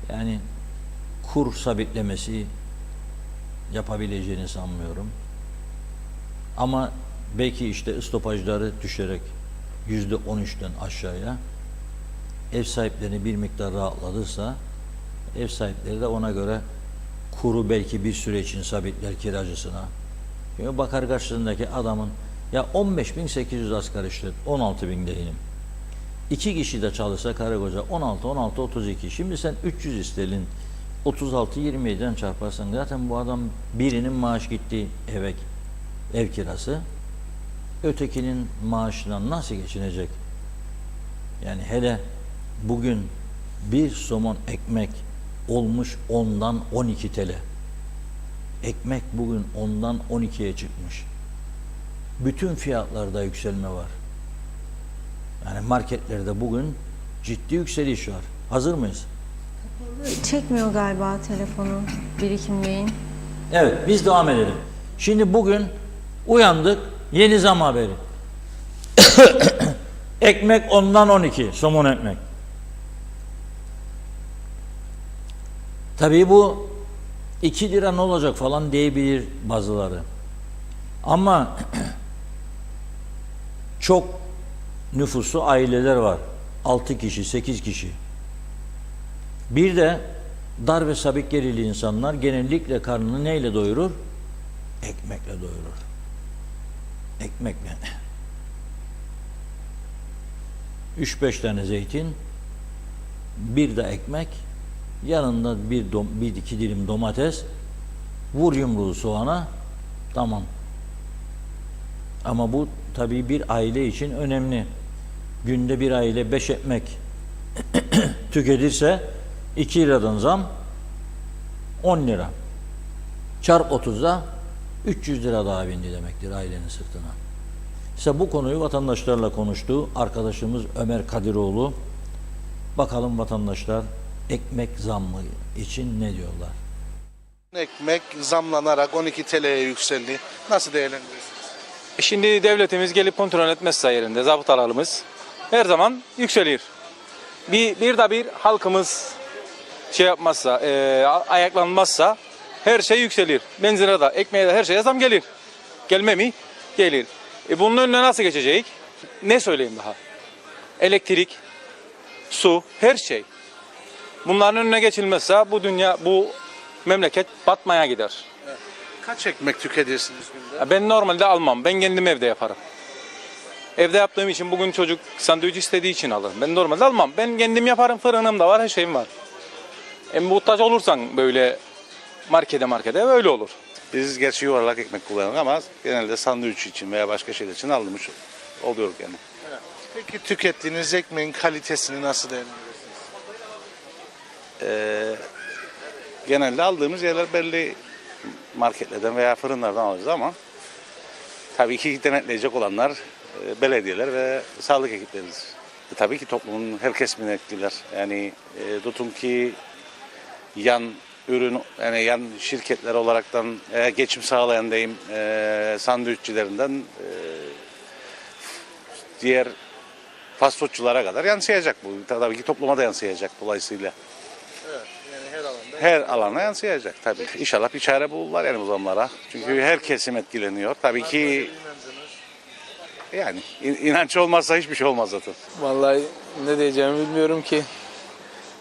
Yani kur sabitlemesi yapabileceğini sanmıyorum. Ama belki işte stopajları düşerek %13'ten aşağıya ev sahiplerini bir miktar rahatladıysa ev sahipleri de ona göre kuru belki bir süre için sabitler kiracısına. Çünkü bakar karşısındaki adamın ya 15.800 asgari ücret 16.000 değilim. 2 kişi de çalışsa karı koca 16 32. Şimdi sen 300 istelin 36 27'den çarparsan zaten bu adam birinin maaş gitti ev kirası. Ötekinin maaşından nasıl geçinecek? Yani hele bugün bir somon ekmek olmuş 10'dan 12 TL. Ekmek bugün 10'dan 12'ye çıkmış. Bütün fiyatlarda yükselme var. Yani marketlerde bugün ciddi yükseliş var. Hazır mıyız? Çekmiyor galiba telefonu Birikim Bey'in. Evet, biz devam edelim. Şimdi bugün uyandık, yeni zam haberi. Ekmek 10'dan 12, somon ekmek. Tabii bu 2 lira ne olacak falan diyebilir bazıları. Ama çok nüfusu aileler var. 6 kişi, 8 kişi. Bir de dar ve sabit gelirli insanlar genellikle karnını neyle doyurur? Ekmekle doyurur. Ekmekle. 3-5 tane zeytin, bir de ekmek, yanında bir iki dilim domates, vur yumruğu soğana, tamam. Ama bu tabii bir aile için önemli. Günde bir aile 5 ekmek tüketirse 2 liradan zam 10 lira. Çarp 30'da 300 lira daha bindi demektir ailenin sırtına. İşte bu konuyu vatandaşlarla konuştu arkadaşımız Ömer Kadiroğlu. Bakalım vatandaşlar ekmek zammı için ne diyorlar? Ekmek zamlanarak 12 TL'ye yükseldi. Nasıl değerlendiriyorsunuz? Şimdi devletimiz gelip kontrol etmezse yerinde zabıtalarımız her zaman yükselir. Bir halkımız şey yapmazsa, ayaklanmazsa her şey yükselir. Benzine de, ekmeğe de her şeye zam gelir. Gelme mi? Gelir. Bunun önüne nasıl geçecek? Ne söyleyeyim daha? Elektrik, su, her şey. Bunların önüne geçilmezse bu dünya, bu memleket batmaya gider. Kaç ekmek tüketirsiniz günde? Ben normalde almam. Ben kendim evde yaparım. Evde yaptığım için bugün çocuk sandviç istediği için alırım. Ben normalde almam. Ben kendim yaparım. Fırınım da var, her şeyim var. Muhtaç olursan böyle markete böyle olur. Biz gerçi yuvarlak ekmek kullanıyoruz ama genelde sandviç için veya başka şeyler için almış oluyoruz yani. Peki tükettiğiniz ekmeğin kalitesini nasıl değerlendiriyorsunuz? Genelde aldığımız yerler belli marketlerden veya fırınlardan alıyoruz ama tabii ki denetleyecek olanlar belediyeler ve sağlık ekipleridir. Tabii ki toplumun her kesimini etkiler. Yani tutun ki yan ürün, yani yan şirketler olaraktan geçim sağlayan diyeyim sandviççilerinden diğer fast foodçulara kadar yansıyacak bu. Tabii ki topluma da yansıyacak dolayısıyla. Her alana yansıyacak tabii. İnşallah bir çare bulurlar yani bu zamlara. Çünkü her kesim etkileniyor. Tabii ki yani inanç olmazsa hiçbir şey olmaz zaten. Vallahi ne diyeceğimi bilmiyorum ki.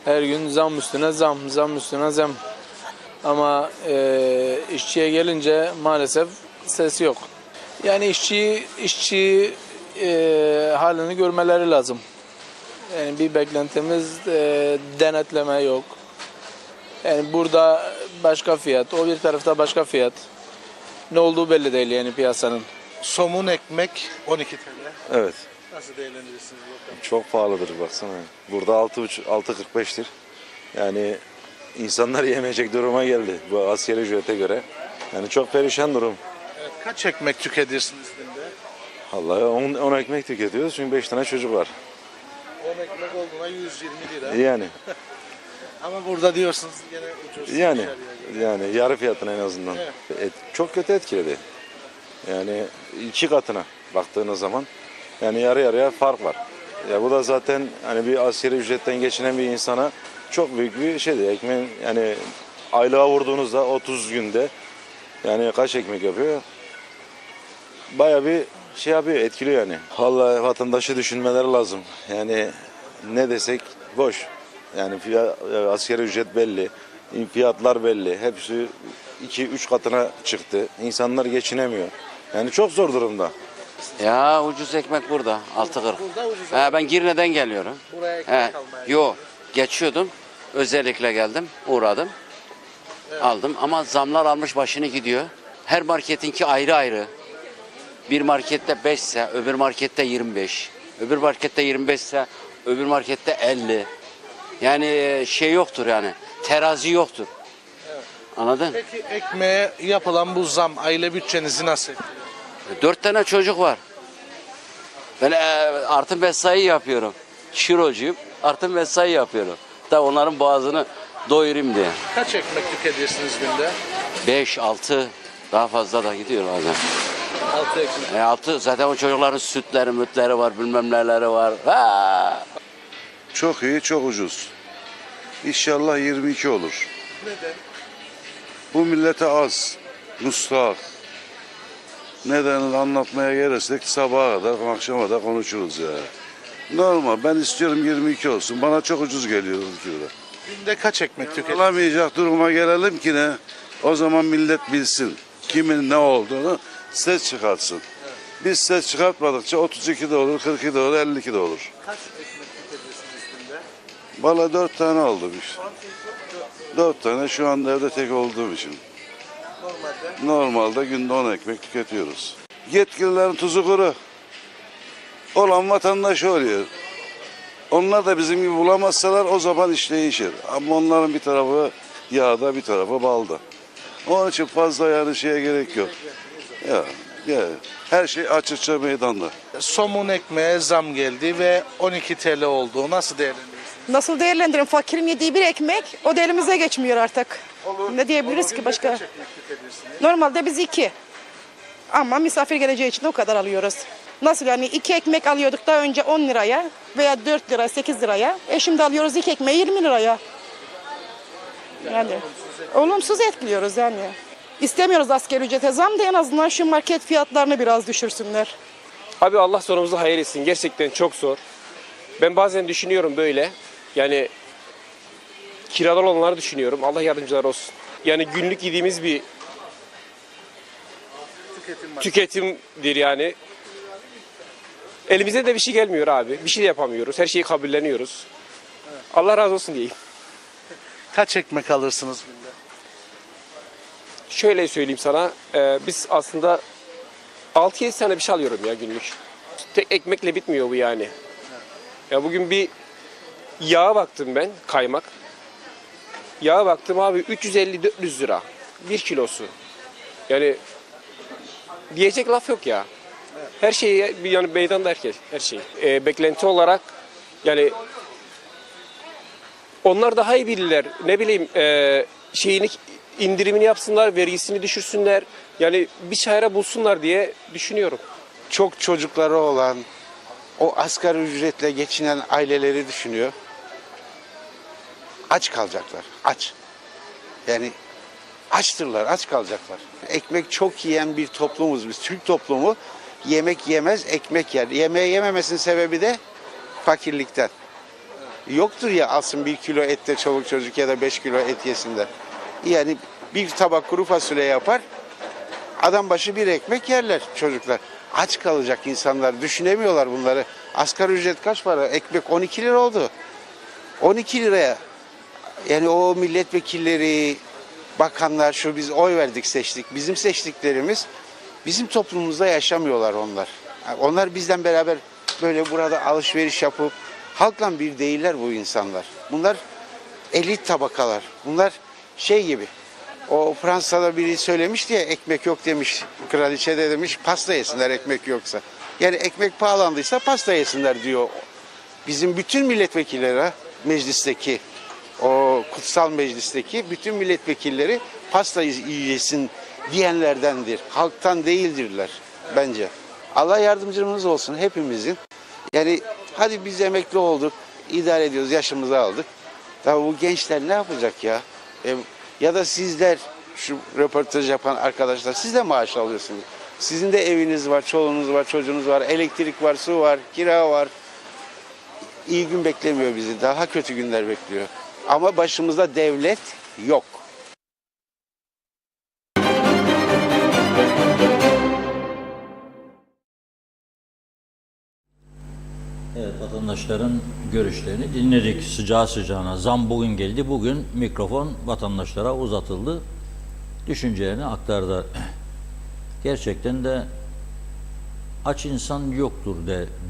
Her gün zam üstüne zam, zam üstüne zam. Ama işçiye gelince maalesef ses yok. Yani işçi halini görmeleri lazım. Yani bir beklentimiz denetleme yok. Yani burada başka fiyat, o bir tarafta başka fiyat. Ne olduğu belli değil yani piyasanın. Somun ekmek 12 TL. Evet. Nasıl değerlendirirsiniz bakalım? Çok pahalıdır baksana. Burada 6,5-6,45'tir. Yani insanlar yemeyecek duruma geldi bu asgari ücrete göre. Yani çok perişan durum. Evet, kaç ekmek tüketirsiniz günde? Vallahi 10 ekmek tüketiyoruz çünkü 5 tane çocuk var. 10 ekmek olduğuna 120 lira. Yani Ama burada diyorsunuz gene ucuz. yani dışarıya göre. yarı fiyatına en azından. Evet. Çok kötü etkiledi. Yani 2 katına baktığınız zaman yani yarı yarıya fark var. Ya bu da zaten hani bir asgari ücretten geçinen bir insana çok büyük bir şeydi. Ekmeğin yani aylığa vurduğunuzda 30 günde yani kaç ekmek yapıyor? Bayağı bir şey yapıyor, etkiliyor yani. Vallahi vatandaşı düşünmeleri lazım. Yani ne desek boş. Yani asgari ücret belli, fiyatlar belli. Hepsi 2-3 katına çıktı. İnsanlar geçinemiyor. Yani çok zor durumda. Ya ucuz ekmek burada 6.40. Burada ucuz. Ben Girne'den geliyorum. Buraya ekmek almaya. Yo geçiyordum. Özellikle geldim, uğradım. Aldım ama zamlar almış başını gidiyor. Her marketinki ayrı ayrı. Bir markette 5 ise öbür markette 25. Öbür markette 25 ise öbür markette 50. Yani şey yoktur yani. Terazi yoktur. Anladın? Peki ekmeğe yapılan bu zam aile bütçenizi nasıl etkiliyor? 4 tane çocuk var. Ben artı mesai yapıyorum. Şirocuyum. Artı mesai yapıyorum. Da onların boğazını doyurayım diye. Kaç ekmek tüketirsiniz günde? 5, 6 daha fazla da gidiyor bazen. 6 ekmek. 6 zaten o çocukların sütleri, mütleri var, bilmem neleri var. Ha! Çok iyi, çok ucuz. İnşallah 22 olur. Neden? Bu millete az, müstahak. Nedenini anlatmaya gelirsek sabaha kadar, akşama kadar konuşuruz ya. Normal, ben istiyorum 22 olsun. Bana çok ucuz geliyor bu kilo. Günde kaç ekmek tüketirsiniz? Alamayacak duruma gelelim ki ne? O zaman millet bilsin kimin ne olduğunu, ses çıkartsın. Biz ses çıkartmadıkça 32 de olur, 42 de olur, 52 de olur. Kaç ekmek tüketirsiniz günde? Bana 4 tane oldu bir. 4 tane şu anda evde tek olduğum için. Normalde. Normalde günde 10 ekmek tüketiyoruz. Yetkililerin tuzu kuru. Olan vatandaş oluyor. Onlar da bizim gibi bulamazsalar o zaman iş değişir. Ama onların bir tarafı yağda bir tarafı balda. Onun için fazla yani şeye gerek yok. Ya her şey açıkça meydanda. Somun ekmeğe zam geldi ve 12 TL oldu. Nasıl değerlendirirsiniz? Nasıl değerlendirin? Fakirin yediği bir ekmek o da elimize geçmiyor artık. Ne diyebiliriz ki Günde başka? kaç ekmek tüketirsiniz? Normalde biz 2. Ama misafir geleceği için o kadar alıyoruz. Nasıl yani 2 ekmek alıyorduk daha önce 10 liraya veya 4 lira 8 liraya. Şimdi alıyoruz 2 ekmeği 20 liraya. Yani olumsuz etkiliyoruz yani. İstemiyoruz asgari ücrete zam da en azından şu market fiyatlarını biraz düşürsünler. Abi Allah sonumuzu hayır etsin. Gerçekten çok zor. Ben bazen düşünüyorum böyle. Yani kirada olanları düşünüyorum. Allah yardımcılar olsun. Yani günlük yediğimiz bir tüketimdir yani. Elimize de bir şey gelmiyor abi. Bir şey de yapamıyoruz. Her şeyi kabulleniyoruz. Allah razı olsun diyeyim. Kaç ekmek alırsınız günde? Şöyle söyleyeyim sana. Biz aslında 6-7 tane bir şey alıyorum ya günlük. Tek ekmekle bitmiyor bu yani. Ya bugün bir yağa baktım ben, kaymak. Yağa baktım abi 350-400 lira. 1 kilosu. Yani diyecek laf yok ya. Her şey yani meydanda her şey. Beklenti olarak yani onlar daha iyi bilirler. Ne bileyim şeyini indirimini yapsınlar, vergisini düşürsünler. Yani bir çare bulsunlar diye düşünüyorum. Çok çocukları olan, o asgari ücretle geçinen aileleri düşünüyor. Aç kalacaklar, aç. Yani açtırlar, aç kalacaklar. Ekmek çok yiyen bir toplumuz biz. Türk toplumu yemek yemez, ekmek yer. Yemeği yememesinin sebebi de fakirlikten. Yoktur ya alsın 1 kilo ette çoluk çocuk ya da 5 kilo et yesinler. Yani bir tabak kuru fasulye yapar, adam başı bir ekmek yerler çocuklar. Aç kalacak insanlar, düşünemiyorlar bunları. Asgari ücret kaç para? Ekmek 12 lira oldu. 12 liraya. Yani o milletvekilleri, bakanlar, biz oy verdik, seçtik. Bizim seçtiklerimiz, bizim toplumumuzda yaşamıyorlar onlar. Yani onlar bizden beraber böyle burada alışveriş yapıp, halkla bir değiller bu insanlar. Bunlar elit tabakalar. Bunlar şey gibi. O Fransa'da biri söylemişti ya, ekmek yok demiş. Kraliçe de demiş pasta yesinler ekmek yoksa. Yani ekmek pahalandıysa pasta yesinler diyor. Bizim bütün milletvekilleri meclisteki, o kutsal meclisteki bütün milletvekilleri pasta yesin diyenlerdendir. Halktan değildirler bence. Allah yardımcımız olsun hepimizin. Yani hadi biz emekli olduk, idare ediyoruz, yaşımızı aldık. Tabii bu gençler ne yapacak ya? Ya da sizler, şu röportaj yapan arkadaşlar, siz de maaş alıyorsunuz. Sizin de eviniz var, çoluğunuz var, çocuğunuz var, elektrik var, su var, kira var. İyi gün beklemiyor bizi, daha kötü günler bekliyor. Ama başımızda devlet yok. Evet, vatandaşların görüşlerini dinledik sıcağı sıcağına. Zam bugün geldi. Bugün mikrofon vatandaşlara uzatıldı. Düşüncelerini aktardı. Gerçekten de aç insan yoktur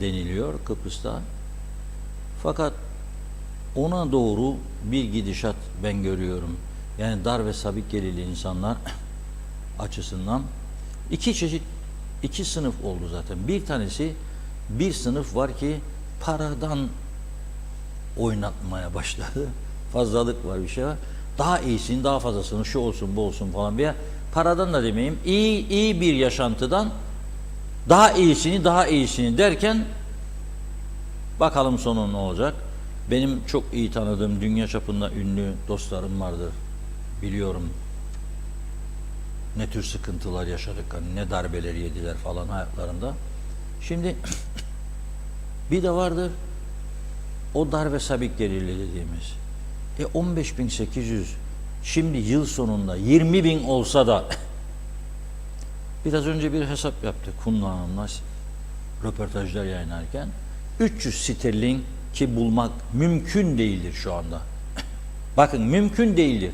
deniliyor Kıbrıs'ta. Fakat ona doğru bir gidişat ben görüyorum. Yani dar ve sabit gelirli insanlar açısından iki sınıf oldu zaten. Bir tanesi, bir sınıf var ki paradan oynatmaya başladı. Fazlalık var, bir şey var. Daha iyisini, daha fazlasını, şu olsun, bu olsun falan bir paradan da demeyeyim. İyi bir yaşantıdan daha iyisini derken bakalım sonu ne olacak? Benim çok iyi tanıdığım, dünya çapında ünlü dostlarım vardır. Biliyorum ne tür sıkıntılar yaşadık, ne darbeler yediler falan hayatlarında. Şimdi bir de vardır o dar ve sabit gelirli dediğimiz. 15.800 şimdi yıl sonunda 20.000 olsa da biraz önce bir hesap yaptık Funda Hanım'la röportajlar yayınlarken 300 sterlin ki bulmak mümkün değildir şu anda. Bakın mümkün değildir.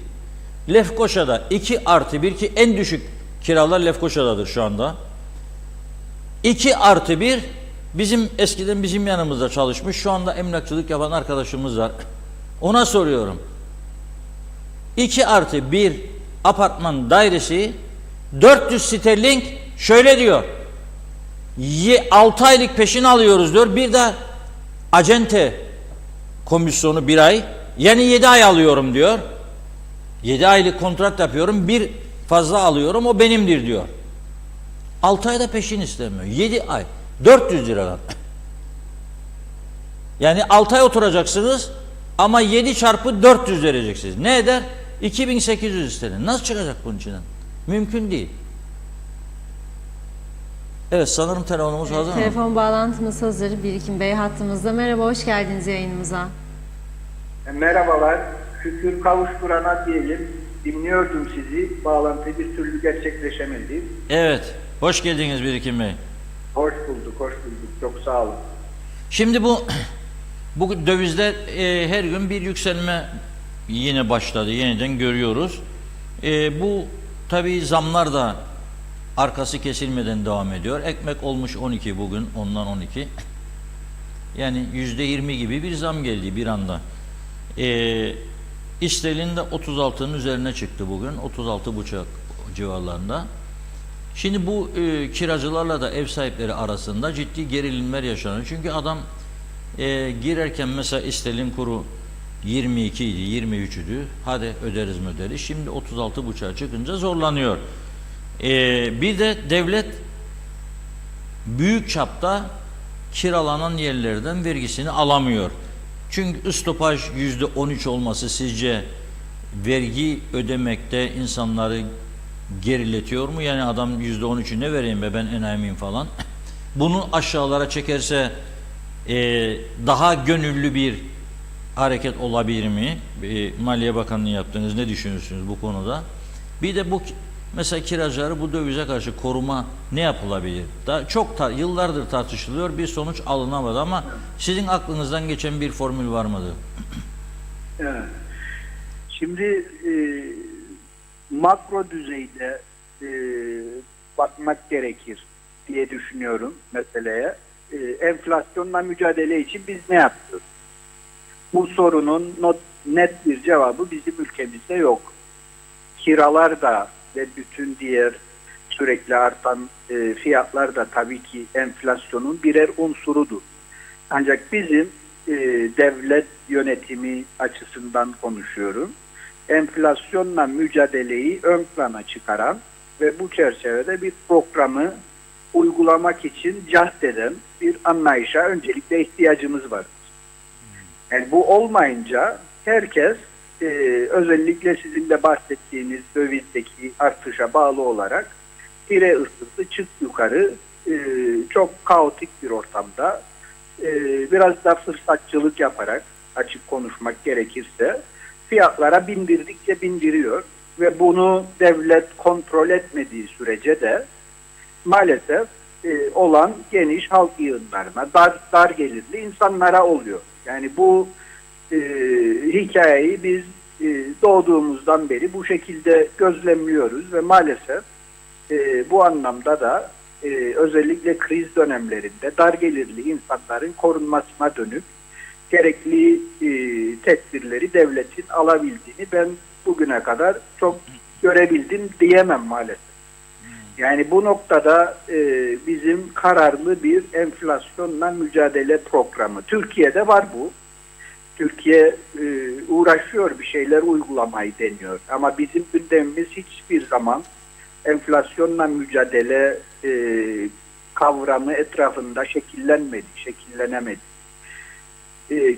Lefkoşa'da 2+1 ki en düşük kiralar Lefkoşa'dadır şu anda. 2+1 eskiden bizim yanımızda çalışmış, şu anda emlakçılık yapan arkadaşımız var. Ona soruyorum. 2+1 apartman dairesi 400 sterlin şöyle diyor. 6 aylık peşin alıyoruz diyor. Bir de acente komisyonu 1 ay. Yani 7 ay alıyorum diyor. 7 aylık kontrat yapıyorum. Bir fazla alıyorum. O benimdir diyor. 6 ayda peşin istemiyor. 7 ay. 400 liradan. Yani 6 ay oturacaksınız ama 7 çarpı 400 vereceksiniz. Ne eder? 2.800 istenir. Nasıl çıkacak bunun içinden? Mümkün değil. Evet, sanırım telefonumuz hazır mı? Telefon bağlantımız hazır. Birikim Bey hattımızda. Merhaba, hoş geldiniz yayınımıza. Merhabalar. Şükür kavuşturana diyelim. Dinliyordum sizi. Bağlantı bir türlü gerçekleşemedi. Evet. Hoş geldiniz Birikim Bey. Hoş bulduk, hoş bulduk. Çok sağ olun. Şimdi bu dövizde her gün bir yükselme yine başladı. Yeniden görüyoruz. Bu tabii zamlar da arkası kesilmeden devam ediyor. Ekmek olmuş 12 bugün, ondan 12. Yani %20 gibi bir zam geldi bir anda. İsterlin de 36'nın üzerine çıktı bugün. 36,5 civarlarında. Şimdi bu kiracılarla da ev sahipleri arasında ciddi gerilimler yaşanıyor. Çünkü adam girerken mesela isterlin kuru 22 idi, 23 idi. Hadi öderiz. Şimdi 36,5'a çıkınca zorlanıyor. Bir de devlet büyük çapta kiralanan yerlerden vergisini alamıyor. Çünkü stopaj %13 olması sizce vergi ödemekte insanları geriletiyor mu? Yani adam %13'ü ne vereyim be ben enayi miyim falan. Bunu aşağılara çekerse daha gönüllü bir hareket olabilir mi? Maliye Bakanlığı yaptınız. Ne düşünüyorsunuz bu konuda? Bir de bu mesela kiracıları bu dövize karşı koruma ne yapılabilir? Yıllardır tartışılıyor. Bir sonuç alınamadı ama sizin aklınızdan geçen bir formül var mıdır? Evet. Şimdi makro düzeyde bakmak gerekir diye düşünüyorum meseleye. Enflasyonla mücadele için biz ne yapıyoruz? Bu sorunun net bir cevabı bizim ülkemizde yok. Kiralar da ve bütün diğer sürekli artan fiyatlar da tabii ki enflasyonun birer unsurudur. Ancak bizim devlet yönetimi açısından konuşuyorum. Enflasyonla mücadeleyi ön plana çıkaran ve bu çerçevede bir programı uygulamak için cahdeden bir anlayışa öncelikle ihtiyacımız var. Yani bu olmayınca herkes özellikle sizin de bahsettiğiniz dövizdeki artışa bağlı olarak pire ısısı çık yukarı çok kaotik bir ortamda biraz da fırsatçılık yaparak açık konuşmak gerekirse fiyatlara bindirdikçe bindiriyor ve bunu devlet kontrol etmediği sürece de maalesef olan geniş halk yığınlarına, dar gelirli insanlara oluyor. Yani bu hikayeyi biz doğduğumuzdan beri bu şekilde gözlemliyoruz ve maalesef bu anlamda da özellikle kriz dönemlerinde dar gelirli insanların korunmasına dönük gerekli tedbirleri devletin alabildiğini ben bugüne kadar çok görebildim diyemem maalesef. Yani bu noktada bizim kararlı bir enflasyonla mücadele programı. Türkiye'de var bu. Türkiye uğraşıyor, bir şeyler uygulamayı deniyor. Ama bizim gündemimiz hiçbir zaman enflasyonla mücadele kavramı etrafında şekillenemedi.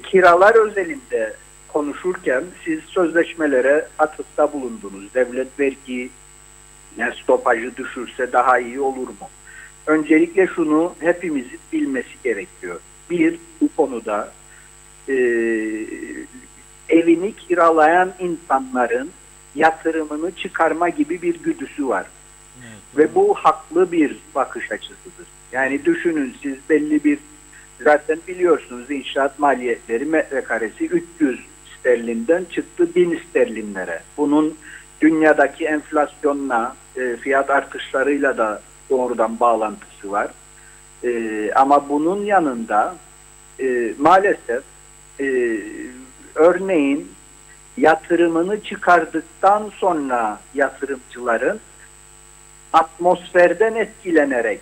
Kiralar özelinde konuşurken siz sözleşmelere atıfta bulundunuz. Devlet vergi stopajı düşürse daha iyi olur mu? Öncelikle şunu hepimizin bilmesi gerekiyor. Bir, bu konuda evini kiralayan insanların yatırımını çıkarma gibi bir güdüsü var. Evet. Ve bu haklı bir bakış açısıdır. Yani düşünün siz belli bir, zaten biliyorsunuz inşaat maliyetleri metrekaresi 300 sterlinden çıktı 1000 sterlinlere. Bunun dünyadaki enflasyonla, fiyat artışlarıyla da doğrudan bağlantısı var. Ama bunun yanında maalesef örneğin yatırımını çıkardıktan sonra yatırımcıların atmosferden etkilenerek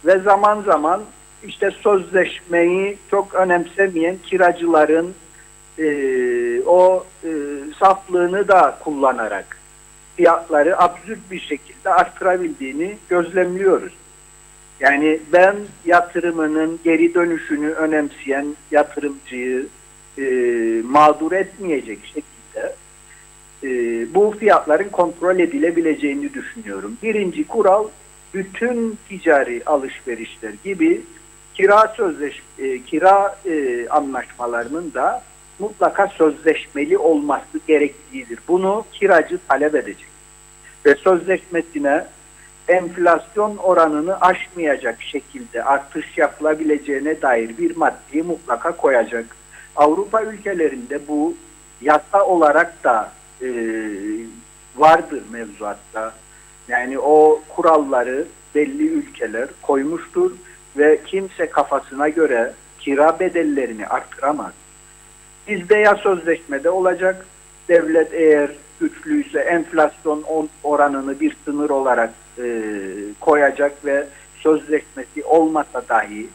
ve zaman zaman işte sözleşmeyi çok önemsemeyen kiracıların saflığını da kullanarak fiyatları absürt bir şekilde arttırabildiğini gözlemliyoruz. Yani ben yatırımının geri dönüşünü önemseyen yatırımcıyı mağdur etmeyecek şekilde bu fiyatların kontrol edilebileceğini düşünüyorum. Birinci kural, bütün ticari alışverişler gibi kira anlaşmalarının da mutlaka sözleşmeli olması gerektiğidir. Bunu kiracı talep edecek. Ve sözleşmesine enflasyon oranını aşmayacak şekilde artış yapılabileceğine dair bir maddeyi mutlaka koyacak. Avrupa ülkelerinde bu yasa olarak da vardır mevzuatta. Yani o kuralları belli ülkeler koymuştur ve kimse kafasına göre kira bedellerini arttıramaz. Bizde ya sözleşmede olacak, devlet eğer güçlüyse enflasyon oranını bir sınır olarak koyacak ve sözleşmesi olmasa dahi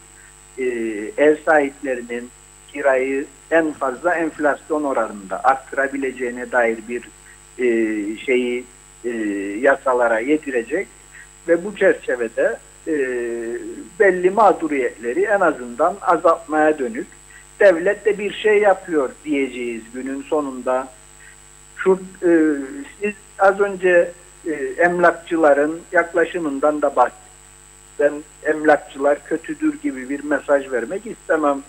ev sahiplerinin kirayı en fazla enflasyon oranında arttırabileceğine dair bir yasalara yedirecek ve bu çerçevede belli mağduriyetleri en azından azaltmaya dönük devlet de bir şey yapıyor diyeceğiz günün sonunda. Siz az önce emlakçıların yaklaşımından da bahsettiniz. Ben emlakçılar kötüdür gibi bir mesaj vermek istemem.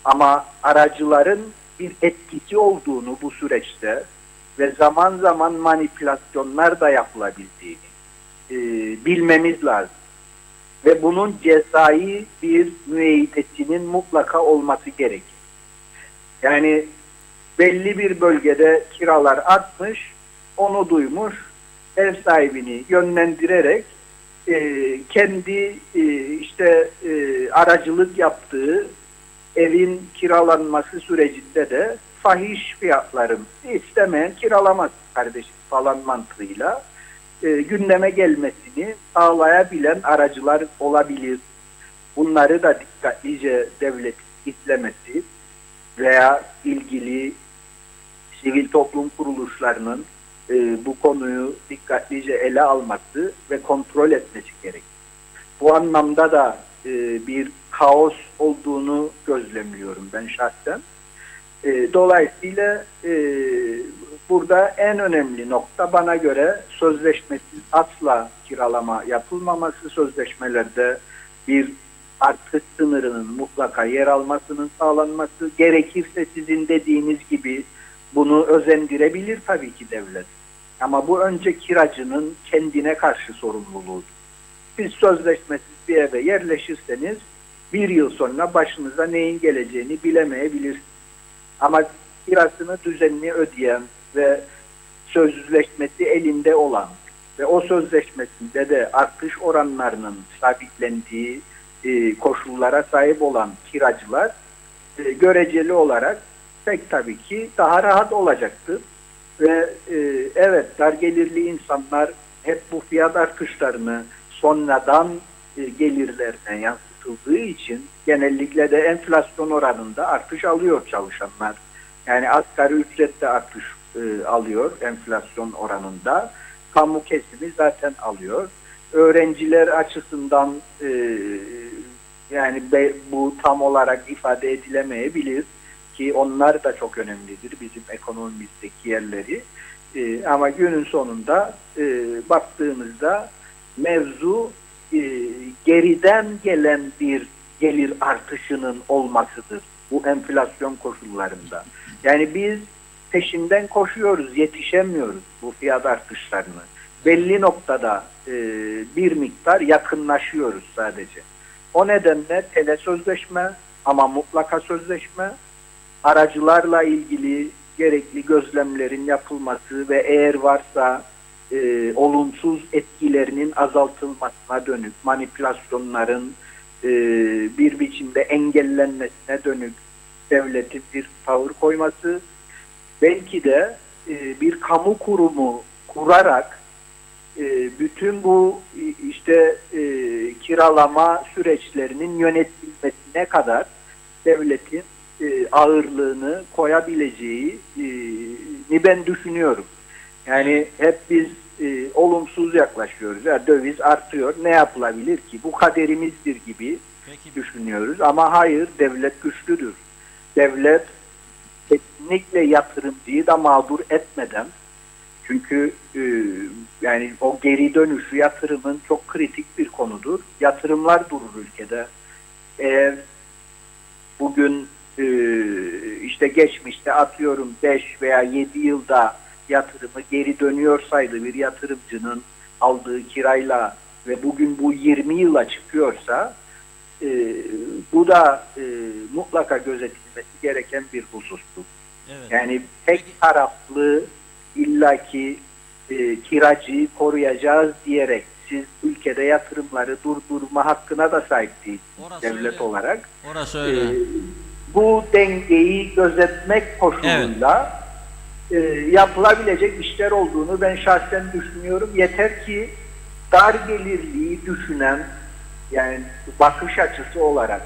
Ama aracıların bir etkisi olduğunu bu süreçte ve zaman zaman manipülasyonlar da yapılabildiğini bilmemiz lazım. Ve bunun cezai bir müeyyidesinin mutlaka olması gerekir. Yani belli bir bölgede kiralar artmış, onu duymuş, ev sahibini yönlendirerek kendi aracılık yaptığı evin kiralanması sürecinde de fahiş fiyatların istemeyen kiralamaz kardeşim falan mantığıyla gündeme gelmesini sağlayabilen aracılar olabilir. Bunları da dikkatlice devlet izlemesi veya ilgili sivil toplum kuruluşlarının bu konuyu dikkatlice ele alması ve kontrol etmesi gerekir. Bu anlamda da bir kaos olduğunu gözlemliyorum ben şahsen. Dolayısıyla burada en önemli nokta bana göre sözleşmesiz asla kiralama yapılmaması, sözleşmelerde bir artış sınırının mutlaka yer almasının sağlanması, gerekirse sizin dediğiniz gibi bunu özendirebilir tabii ki devlet. Ama bu önce kiracının kendine karşı sorumluluğudur. Siz sözleşmesiz bir eve yerleşirseniz bir yıl sonra başınıza neyin geleceğini bilemeyebilirsiniz. Ama kirasını düzenli ödeyen ve sözleşmesi elinde olan ve o sözleşmesinde de artış oranlarının sabitlendiği koşullara sahip olan kiracılar göreceli olarak pek tabii ki daha rahat olacaktır. Ve evet, dar gelirli insanlar hep bu fiyat artışlarını sonradan gelirlerine yansıtıldığı için genellikle de enflasyon oranında artış alıyor çalışanlar. Yani asgari ücrette artış alıyor enflasyon oranında. Kamu kesimi zaten alıyor. Öğrenciler açısından yani bu tam olarak ifade edilemeyebilir ki onlar da çok önemlidir bizim ekonomimizdeki yerleri. Ama günün sonunda baktığımızda mevzu geriden gelen bir gelir artışının olmasıdır bu enflasyon koşullarında. Yani biz peşinden koşuyoruz, yetişemiyoruz bu fiyat artışlarını. Belli noktada bir miktar yakınlaşıyoruz sadece. O nedenle tele sözleşme ama mutlaka sözleşme, aracılarla ilgili gerekli gözlemlerin yapılması ve eğer varsa olumsuz etkilerinin azaltılmasına dönük, manipülasyonların bir biçimde engellenmesine dönük devletin bir tavır koyması, belki de bir kamu kurumu kurarak bütün bu kiralama süreçlerinin yönetilmesine kadar devletin ağırlığını koyabileceğini ben düşünüyorum. Yani hep biz olumsuz yaklaşıyoruz. Yani döviz artıyor. Ne yapılabilir ki? Bu kaderimizdir gibi düşünüyoruz. Ama hayır, devlet güçlüdür. Devlet kesinlikle yatırımcıyı da mağdur etmeden, çünkü yani o geri dönüşü yatırımın çok kritik bir konudur. Yatırımlar durur ülkede. Eğer bugün geçmişte atıyorum 5 veya 7 yılda yatırımı geri dönüyorsaydı bir yatırımcının aldığı kirayla ve bugün bu 20 yıla çıkıyorsa bu da mutlaka gözetilmesi gereken bir husustur. Evet. Yani tek taraflı illaki kiracıyı koruyacağız diyerek siz ülkede yatırımları durdurma hakkına da sahip değilsiniz devlet olarak. Orası öyle. Bu dengeyi gözetmek koşuluyla yapılabilecek işler olduğunu ben şahsen düşünüyorum. Yeter ki dar gelirliği düşünen, yani bakış açısı olarak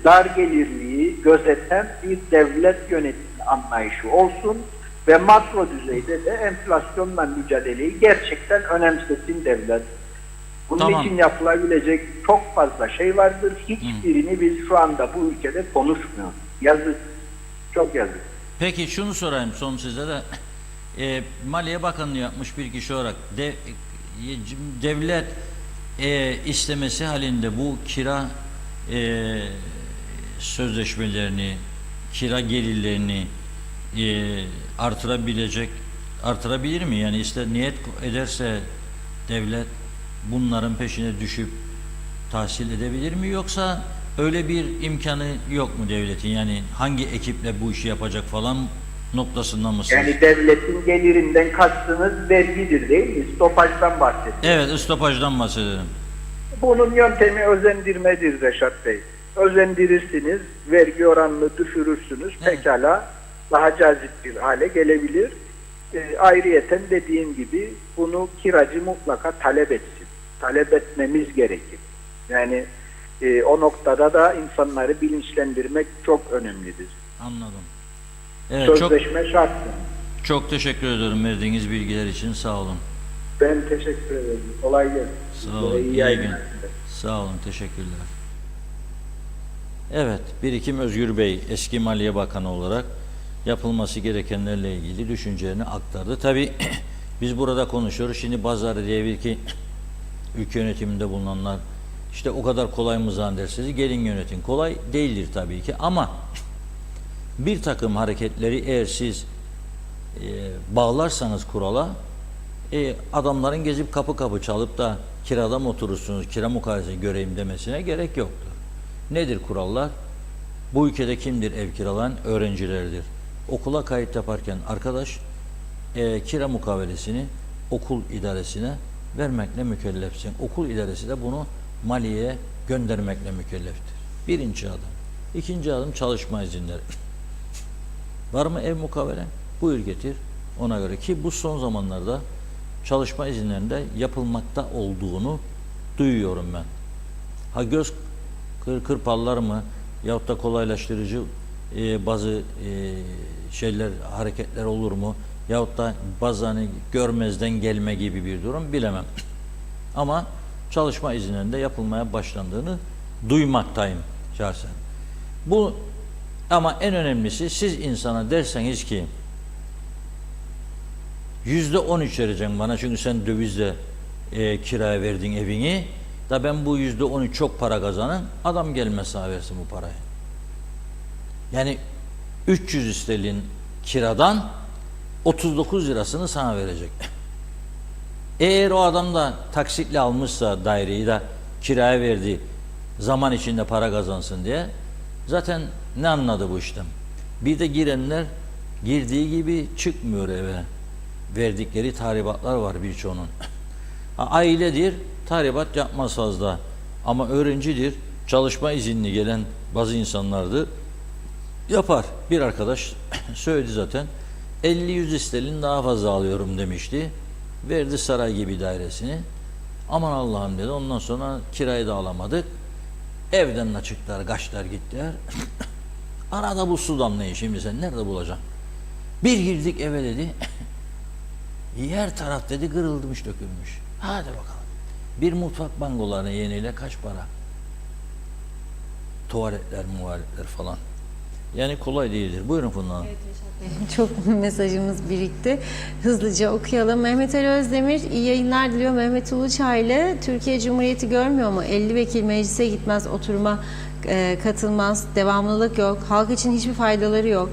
dar gelirliği gözeten bir devlet yönetimi anlayışı olsun ve makro düzeyde de enflasyonla mücadeleyi gerçekten önemsesin devlet. Bunun Tamam. için yapılabilecek çok fazla şey vardır. Hiçbirini biz şu anda bu ülkede konuşmuyoruz. Yazık. Çok yazık. Peki şunu sorayım son size de. Maliye Bakanlığı yapmış bir kişi olarak devlet istemesi halinde bu kira sözleşmelerini, kira gelirlerini artırabilir mi? Yani niyet ederse devlet bunların peşine düşüp tahsil edebilir mi? Yoksa öyle bir imkanı yok mu devletin? Yani hangi ekiple bu işi yapacak falan noktasında mısınız? Yani devletin gelirinden kastınız vergidir değil mi? Stopajdan bahsediyoruz. Evet, stopajdan bahsedelim. Bunun yöntemi özendirmedir Reşat Bey. Özendirirsiniz, vergi oranını düşürürsünüz. Pekala daha cazip bir hale gelebilir. Ayrıyeten dediğim gibi bunu kiracı mutlaka talep etsin. Talep etmemiz gerekir. Yani o noktada da insanları bilinçlendirmek çok önemlidir. Anladım. Evet, Sözleşme şarttır. çok teşekkür ederim verdiğiniz bilgiler için. Sağ olun. Ben teşekkür ederim. Kolay gelsin. Sağ olun. İyi İyi yayınlar. gün. Sağ olun. Teşekkürler. Evet, Birikim Özgür Bey eski Maliye Bakanı olarak yapılması gerekenlerle ilgili düşüncelerini aktardı. Tabii biz burada konuşuyoruz. Şimdi bazıları diyebilir ki ülke yönetiminde bulunanlar işte o kadar kolay mı zannedersiniz? Gelin yönetin. Kolay değildir tabii ki ama bir takım hareketleri eğer siz bağlarsanız kurala adamların gezip kapı kapı çalıp da kirada mı oturursunuz, kira mukavelesi göreyim demesine gerek yoktur. Nedir kurallar? Bu ülkede kimdir ev kiralayan? Öğrencilerdir. Okula kayıt yaparken arkadaş kira mukavelesini okul idaresine vermekle mükellefsin. Okul idaresi de bunu maliyeye göndermekle mükelleftir. Birinci adım. İkinci adım çalışma izinleri. Var mı ev mukavele? Buyur getir. Ona göre ki bu son zamanlarda çalışma izinlerinde yapılmakta olduğunu duyuyorum ben. Ha göz kırparlar mı yahut da kolaylaştırıcı bazı şeyler, hareketler olur mu? Yahut da bazı hani görmezden gelme gibi bir durum bilemem. Ama çalışma izinlerinde yapılmaya başlandığını duymaktayım şahsen. Bu ama en önemlisi siz insana derseniz ki %13 vereceğim bana çünkü sen dövizle kiraya verdin evini da ben bu %13 çok para kazanın adam gelmez sana versin bu parayı. Yani 300 sterlin kiradan 39 lirasını sana verecek. Eğer o adam da taksitle almışsa daireyi de kiraya verdi zaman içinde para kazansın diye zaten ne anladı bu işten? Bir de girenler girdiği gibi çıkmıyor eve. Verdikleri tahribatlar var birçoğunun. Ailedir, tahribat yapmaz fazla. Ama öğrencidir, çalışma izinli gelen bazı insanlardır. Yapar. Bir arkadaş söyledi zaten. 50-100 sterlin daha fazla alıyorum demişti. Verdi saray gibi dairesini. Aman Allah'ım dedi. Ondan sonra kirayı da alamadık. Evden de çıktılar, kaçtılar gittiler. Arada bu su damlayı şimdi sen nerede bulacaksın? Bir girdik eve dedi. Her taraf dedi kırılmış dökülmüş. Hadi bakalım. Bir mutfak bangolarına yeniyle kaç para? Tuvaletler, muvaletler falan. Yani kolay değildir. Buyurun Funda Hanım. Evet Reşat Bey, çok mesajımız birikti. Hızlıca okuyalım. Mehmet Ali Özdemir iyi yayınlar diliyor. Mehmet Uluçaylı Türkiye Cumhuriyeti görmüyor mu? 50 vekil meclise gitmez, oturuma katılmaz, devamlılık yok. Halk için hiçbir faydaları yok.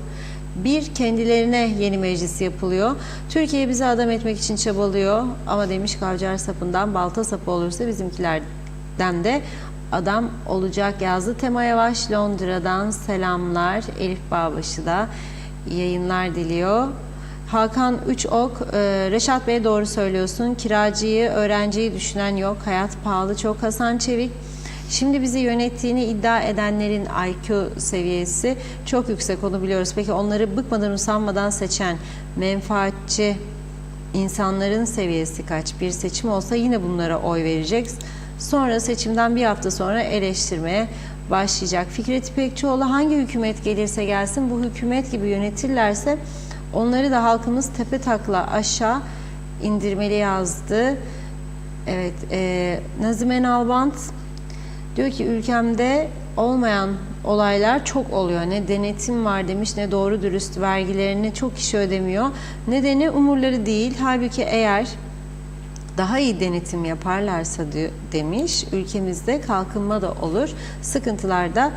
Bir, kendilerine yeni meclis yapılıyor. Türkiye bizi adam etmek için çabalıyor. Ama demiş Kavcar sapından balta sapı olursa bizimkilerden de adam olacak yazdı. Tema Yavaş Londra'dan selamlar. Elif Bağbaşı da yayınlar diliyor. Hakan Üçok, Reşat Bey doğru söylüyorsun. Kiracıyı, öğrenciyi düşünen yok. Hayat pahalı çok. Hasan Çevik, şimdi bizi yönettiğini iddia edenlerin IQ seviyesi çok yüksek, onu biliyoruz. Peki onları bıkmadan usanmadan seçen menfaatçi insanların seviyesi kaç? Bir seçim olsa yine bunlara oy verecek. Sonra seçimden bir hafta sonra eleştirmeye başlayacak. Fikret İpekçioğlu, hangi hükümet gelirse gelsin bu hükümet gibi yönetirlerse onları da halkımız tepe takla aşağı indirmeli yazdı. Evet, Nazime Nalbant diyor ki ülkemde olmayan olaylar çok oluyor. Ne denetim var demiş, ne doğru dürüst vergilerini çok kişi ödemiyor. Nedeni umurları değil. Halbuki eğer daha iyi denetim yaparlarsa demiş, ülkemizde kalkınma da olur, sıkıntılar da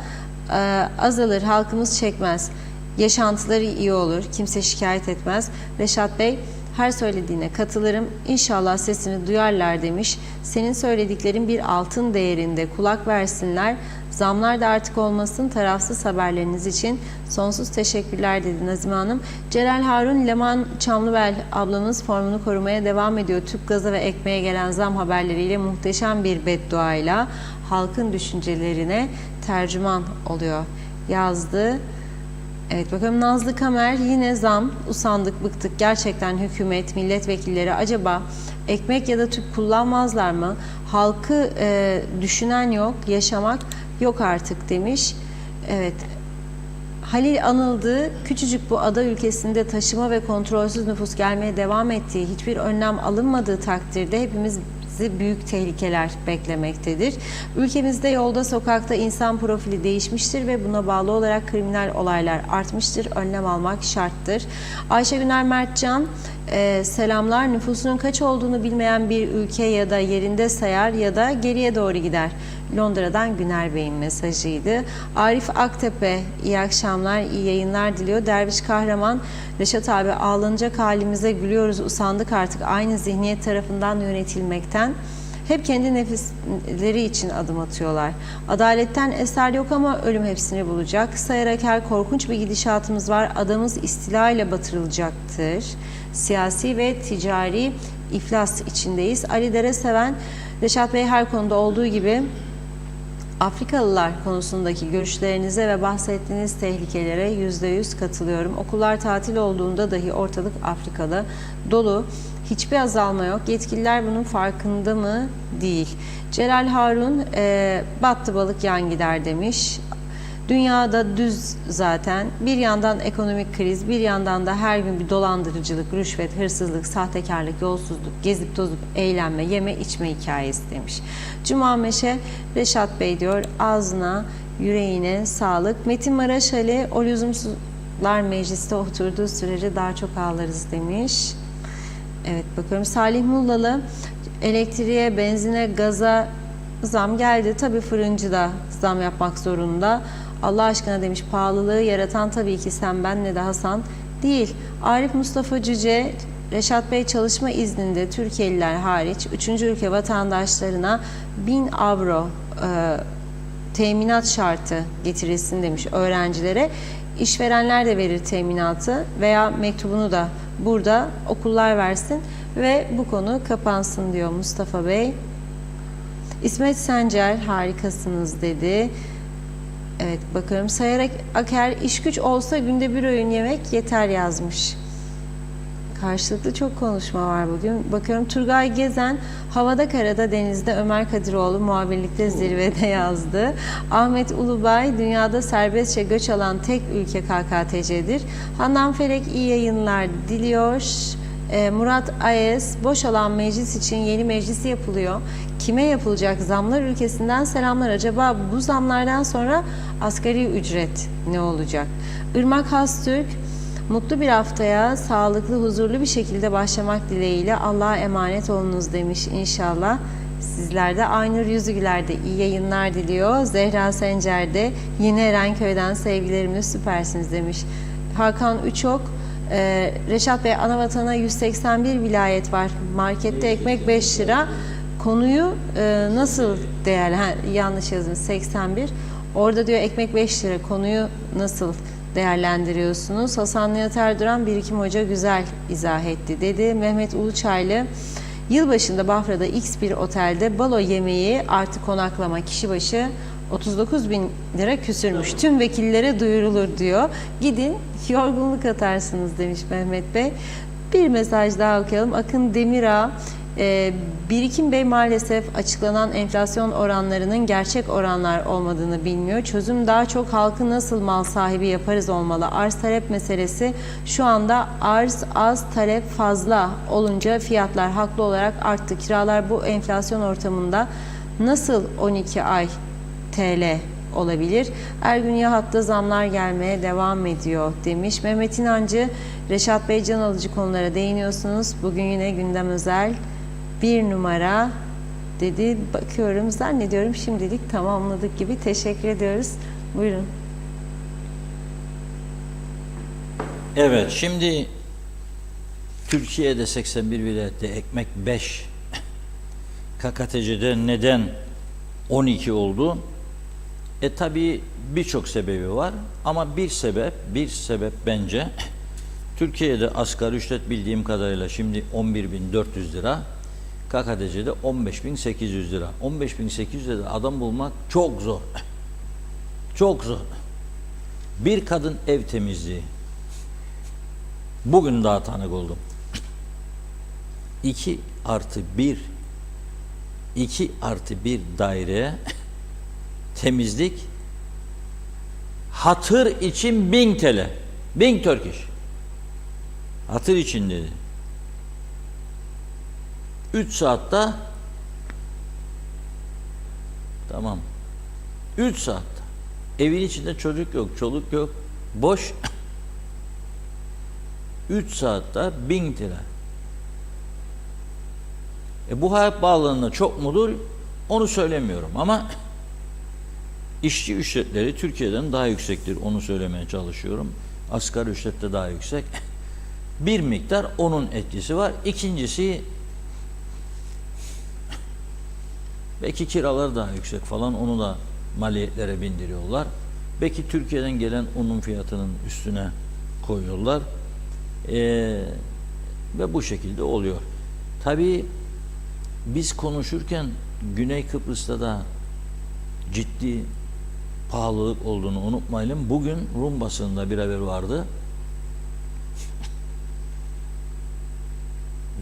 azalır, halkımız çekmez, yaşantıları iyi olur, kimse şikayet etmez. Reşat Bey, her söylediğine katılırım, İnşallah sesini duyarlar demiş. Senin söylediklerin bir altın değerinde, kulak versinler. Zamlar da artık olmasın, tarafsız haberleriniz için sonsuz teşekkürler dedi Nazime Hanım. Celal Harun Leman Çamlıbel ablamız formunu korumaya devam ediyor. Tüp gaza ve ekmeğe gelen zam haberleriyle muhteşem bir bedduayla halkın düşüncelerine tercüman oluyor yazdı. Evet, bakalım Nazlı Kamer, yine zam, usandık bıktık, gerçekten hükümet, milletvekilleri acaba ekmek ya da tüp kullanmazlar mı? Halkı düşünen yok, yaşamak yok artık demiş. Evet, Halil anıldı. Küçücük bu ada ülkesinde taşıma ve kontrolsüz nüfus gelmeye devam ettiği, hiçbir önlem alınmadığı takdirde hepimiz büyük tehlikeler beklemektedir. Ülkemizde yolda, sokakta insan profili değişmiştir ve buna bağlı olarak kriminal olaylar artmıştır. Önlem almak şarttır. Ayşe Güner Mertcan, selamlar. Nüfusunun kaç olduğunu bilmeyen bir ülke ya da yerinde sayar ya da geriye doğru gider. Londra'dan Güner Bey'in mesajıydı. Arif Aktepe, iyi akşamlar, iyi yayınlar diliyor. Derviş Kahraman, Reşat abi, ağlanacak halimize gülüyoruz, usandık artık aynı zihniyet tarafından yönetilmekten. Hep kendi nefisleri için adım atıyorlar. Adaletten eser yok ama ölüm hepsini bulacak. Sayarak her korkunç bir gidişatımız var. Adamız istila ile batırılacaktır. Siyasi ve ticari iflas içindeyiz. Ali Dere Seven, Reşat Bey, her konuda olduğu gibi Afrikalılar konusundaki görüşlerinize ve bahsettiğiniz tehlikelere %100 katılıyorum. Okullar tatil olduğunda dahi ortalık Afrikalı dolu. Hiçbir azalma yok. Yetkililer bunun farkında mı? Değil. Celal Harun, battı balık yan gider demiş. Dünyada düz zaten. Bir yandan ekonomik kriz, bir yandan da her gün bir dolandırıcılık, rüşvet, hırsızlık, sahtekarlık, yolsuzluk, gezip tozup eğlenme, yeme içme hikayesi demiş. Cuma Meşe, Reşat Bey diyor, ağzına, yüreğine sağlık. Metin Maraş Ali, o lüzumsuzlar mecliste oturduğu sürece daha çok ağlarız demiş. Evet, bakıyorum. Salih Mullalı, elektriğe, benzine, gaza zam geldi. Tabii fırıncı da zam yapmak zorunda. Allah aşkına demiş, pahalılığı yaratan tabii ki sen, ben, ne de Hasan değil. Arif Mustafa Cüce, Reşat Bey, çalışma izninde Türkiye'liler hariç 3. ülke vatandaşlarına 1000 avro teminat şartı getirilsin demiş öğrencilere. İşverenler de verir teminatı veya mektubunu da burada okullar versin ve bu konu kapansın diyor Mustafa Bey. İsmet Sencer, harikasınız dedi. Evet, bakıyorum. Sayarak Aker, iş güç olsa günde bir öğün yemek yeter yazmış. Karşılıklı çok konuşma var bugün. Bakıyorum Turgay Gezen, havada karada denizde Ömer Kadiroğlu muhabirlikte zirvede yazdı. Ahmet Ulubay, dünyada serbestçe göç alan tek ülke KKTC'dir. Handan Felek, iyi yayınlar diliyor. Murat Ayes, boş alan meclis için yeni meclis yapılıyor. Kime yapılacak? Zamlar ülkesinden selamlar. Acaba bu zamlardan sonra asgari ücret ne olacak? Irmak Hastürk, mutlu bir haftaya sağlıklı, huzurlu bir şekilde başlamak dileğiyle Allah'a emanet olunuz demiş inşallah. Sizler de Aynur Yüzügüler de iyi yayınlar diliyor. Zehra Sencer de yine Erenköy'den sevgilerimle süpersiniz demiş. Hakan Üçok, Reşat Bey, Anavatana 181 vilayet var. Markette ekmek 5 lira. Konuyu nasıl yanlış yazın 81. Orada diyor ekmek 5 lira. Konuyu nasıl değerlendiriyorsunuz? Hasan Nihat Erduran, Birikim Hoca güzel izah etti dedi. Mehmet Uluçaylı, yılbaşında Bafra'da X bir otelde balo yemeği artı konaklama kişi başı 39.000 lira küsürmüş. Tüm vekillere duyurulur diyor. Gidin yorgunluk atarsınız demiş Mehmet Bey. Bir mesaj daha okuyalım. Akın Demirağ, Birikim Bey maalesef açıklanan enflasyon oranlarının gerçek oranlar olmadığını bilmiyor. Çözüm daha çok halkı nasıl mal sahibi yaparız olmalı. Arz talep meselesi şu anda arz az talep fazla olunca fiyatlar haklı olarak arttı. Kiralar bu enflasyon ortamında nasıl 12 ay TL olabilir? Ergün Yahat'ta zamlar gelmeye devam ediyor demiş. Mehmet İnancı, Reşat Bey can alıcı konulara değiniyorsunuz. Bugün yine gündem özel 1 numara dedi. Bakıyorum, zannediyorum şimdilik tamamladık gibi. Teşekkür ediyoruz. Buyurun. Evet, şimdi Türkiye'de 81 vilayette ekmek 5. KKTC'de neden 12 oldu? Tabii birçok sebebi var ama bir sebep bence Türkiye'de asgari ücret bildiğim kadarıyla şimdi 11.400 lira, KKTC'de 15.800 lira. 15.800 lira adam bulmak çok zor. Çok zor. Bir kadın ev temizliği. Bugün daha tanık oldum. 2+1 daireye temizlik hatır için 1000 TL. 1000 Turkish. Hatır için dedi. 3 saatte tamam. 3 saatte. Evin içinde çocuk yok, çoluk yok. Boş. 3 saatte 1000 TL. Bu hayat pahalılığına çok mudur? Onu söylemiyorum ama işçi ücretleri Türkiye'den daha yüksektir. Onu söylemeye çalışıyorum. Asgari ücret de daha yüksek. Bir miktar onun etkisi var. İkincisi belki kiralar daha yüksek falan, onu da maliyetlere bindiriyorlar. Belki Türkiye'den gelen unun fiyatının üstüne koyuyorlar. Ve bu şekilde oluyor. Tabii biz konuşurken Güney Kıbrıs'ta da ciddi pahalılık olduğunu unutmayalım. Bugün Rum basınında bir haber vardı.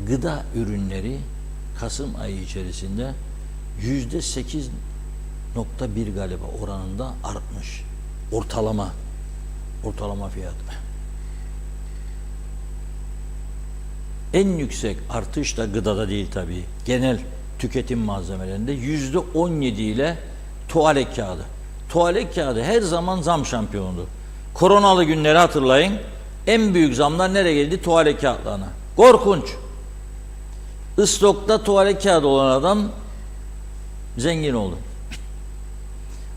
Gıda ürünleri Kasım ayı içerisinde %8.1 galiba oranında artmış. Ortalama fiyat. En yüksek artış da gıdada değil tabii. Genel tüketim malzemelerinde %17 ile tuvalet kağıdı. Tuvalet kağıdı her zaman zam şampiyonudur. Koronalı günleri hatırlayın. En büyük zamlar nereye geldi? Tuvalet kağıtlarına. Korkunç. İstokta tuvalet kağıdı olan adam zengin oldu.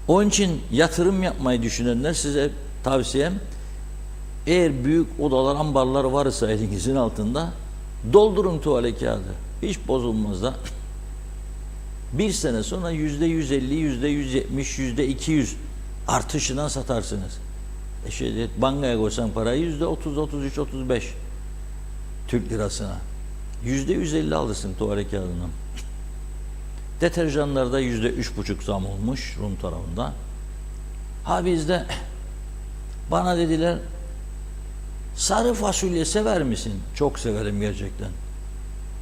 Onun için yatırım yapmayı düşünenler, size tavsiyem, eğer büyük odalar, ambarlar varsa elinizin altında doldurun tuvalet kağıdı. Hiç bozulmaz da. Bir sene sonra %150, %170, %200 artışından satarsınız. Bankaya koysan parayı %30, $33, $35 Türk lirasına. %150 alırsın tuvalet kağıdından. Deterjanlarda %3,5 zam olmuş Rum tarafında. Ha bizde bana dediler, sarı fasulye sever misin? Çok severim gerçekten.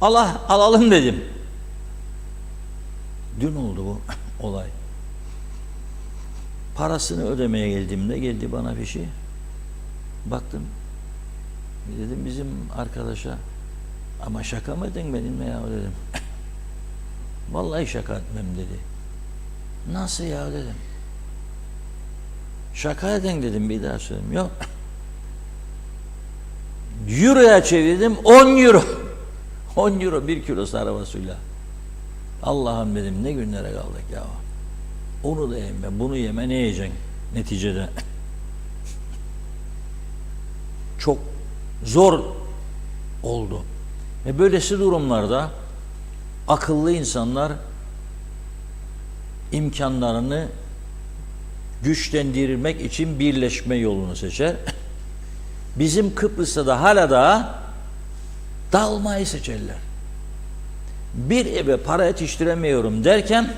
Alalım dedim. Dün oldu bu olay. Parasını ödemeye geldiğimde geldi bana fişi. Baktım. Dedim bizim arkadaşa, ama şaka mı edin benimle ya dedim. Vallahi şaka etmem dedi. Nasıl ya dedim. Şaka edin dedim, bir daha söyleyeyim. Yok. Euro'ya çevirdim, 10 euro. 10 euro 1 kilo sarı fasulye. Allah'ım dedim, ne günlere kaldık ya. Onu da yeme, bunu yeme, ne yiyeceksin neticede? Çok zor oldu. Ve böylesi durumlarda akıllı insanlar imkanlarını güçlendirmek için birleşme yolunu seçer. Bizim Kıbrıs'ta da hala da dağılmayı seçerler. Bir eve para yetiştiremiyorum derken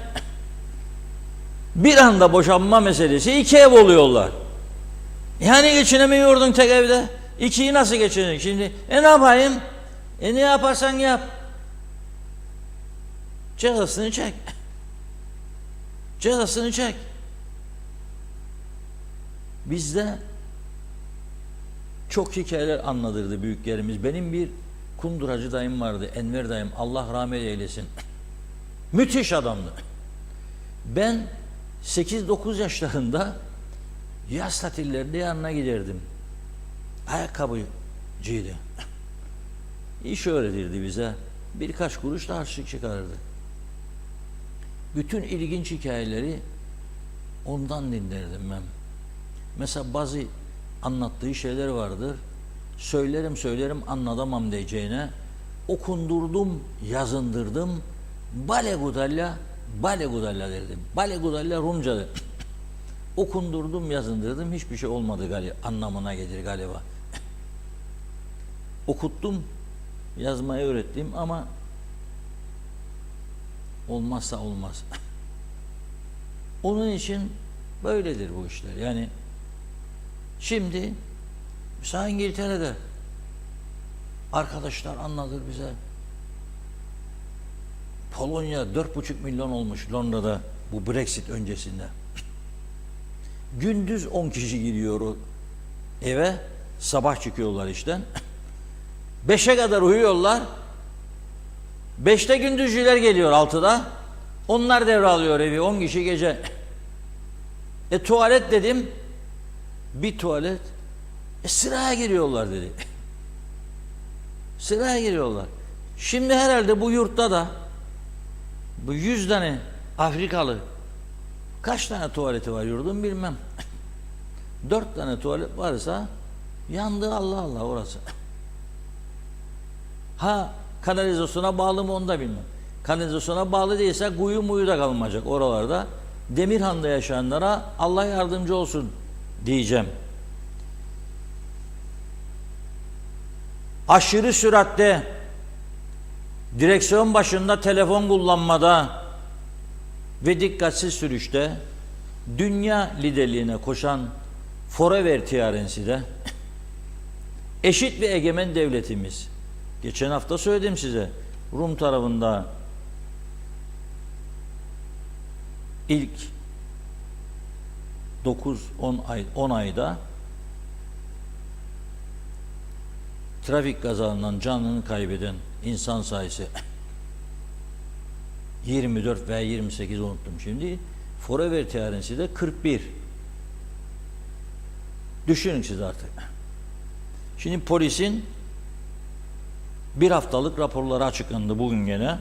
bir anda boşanma meselesi 2 ev oluyorlar. Yani geçinemiyordun tek evde. 2'yi nasıl geçineceksin şimdi? Ne yapayım? Ne yaparsan yap. Cezasını çek. Cezasını çek. Bizde çok hikayeler anlatırdı büyüklerimiz. Benim bir kunduracı dayım vardı, Enver dayım. Allah rahmet eylesin. Müthiş adamdı. Ben 8-9 yaşlarında yaz tatillerinde yanına giderdim. Ayakkabıcıydı. İş öğretirdi bize. Birkaç kuruş da harçlık çıkarırdı. Bütün ilginç hikayeleri ondan dinlerdim ben. Mesela bazı anlattığı şeyler vardır. Söylerim anlatamam diyeceğine okundurdum, yazındırdım. Bale gudalla derdim. Bale gudalla Rumcadır. Okundurdum, yazındırdım. Hiçbir şey olmadı galiba. Anlamına gelir galiba. Okuttum, yazmayı öğrettim ama olmazsa olmaz. Onun için böyledir bu işler. Yani şimdi mesela İngiltere'de arkadaşlar anlatır bize. Polonya 4,5 milyon olmuş Londra'da bu Brexit öncesinde. Gündüz 10 kişi giriyor o eve. Sabah çıkıyorlar işten. 5'e kadar uyuyorlar. 5'te gündüzcüler geliyor 6'da. Onlar devralıyor evi 10 kişi gece. Tuvalet dedim. Bir tuvalet. Sıraya giriyorlar dedi. Sıraya giriyorlar. Şimdi herhalde bu yurtta da bu 100 tane Afrikalı kaç tane tuvaleti var yurdun bilmem. 4 tane tuvalet varsa yandı Allah Allah orası. Ha kanalizasyona bağlı mı onu da bilmem. Kanalizasyona bağlı değilse kuyu muyu da kalmayacak oralarda. Demirhan'da yaşayanlara Allah yardımcı olsun diyeceğim. Aşırı süratte, direksiyon başında telefon kullanmada ve dikkatsiz sürüşte dünya liderliğine koşan Forever Tiyarensi'de eşit ve egemen devletimiz, geçen hafta söyledim size, Rum tarafında ilk 10 ayda trafik kazalarından canını kaybeden insan sayısı 24 veya 28 unuttum şimdi. Forever Tiyarensi'de 41. Düşünün siz artık. Şimdi polisin bir haftalık raporları açıklandı bugün gene.